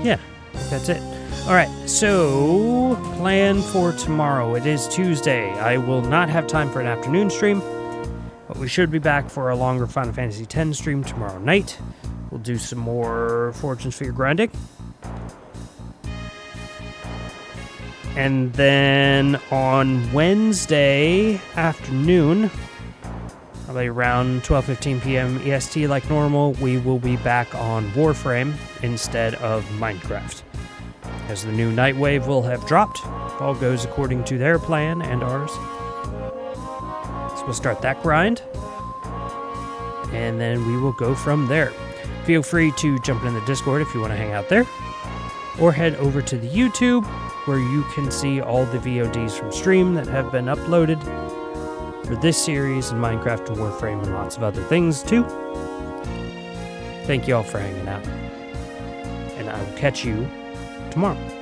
[SPEAKER 1] Yeah, that's it. All right, so plan for tomorrow. It is Tuesday. I will not have time for an afternoon stream, but we should be back for a longer Final Fantasy X stream tomorrow night. We'll do some more Fortune Sphere grinding. And then on Wednesday afternoon, probably around 12:15 p.m. EST like normal, we will be back on Warframe instead of Minecraft. As the new Nightwave will have dropped, if all goes according to their plan and ours. So we'll start that grind, and then we will go from there. Feel free to jump in the Discord if you want to hang out there, or head over to the YouTube, where you can see all the VODs from stream that have been uploaded for this series and Minecraft and Warframe and lots of other things too. Thank you all for hanging out, and I will catch you tomorrow.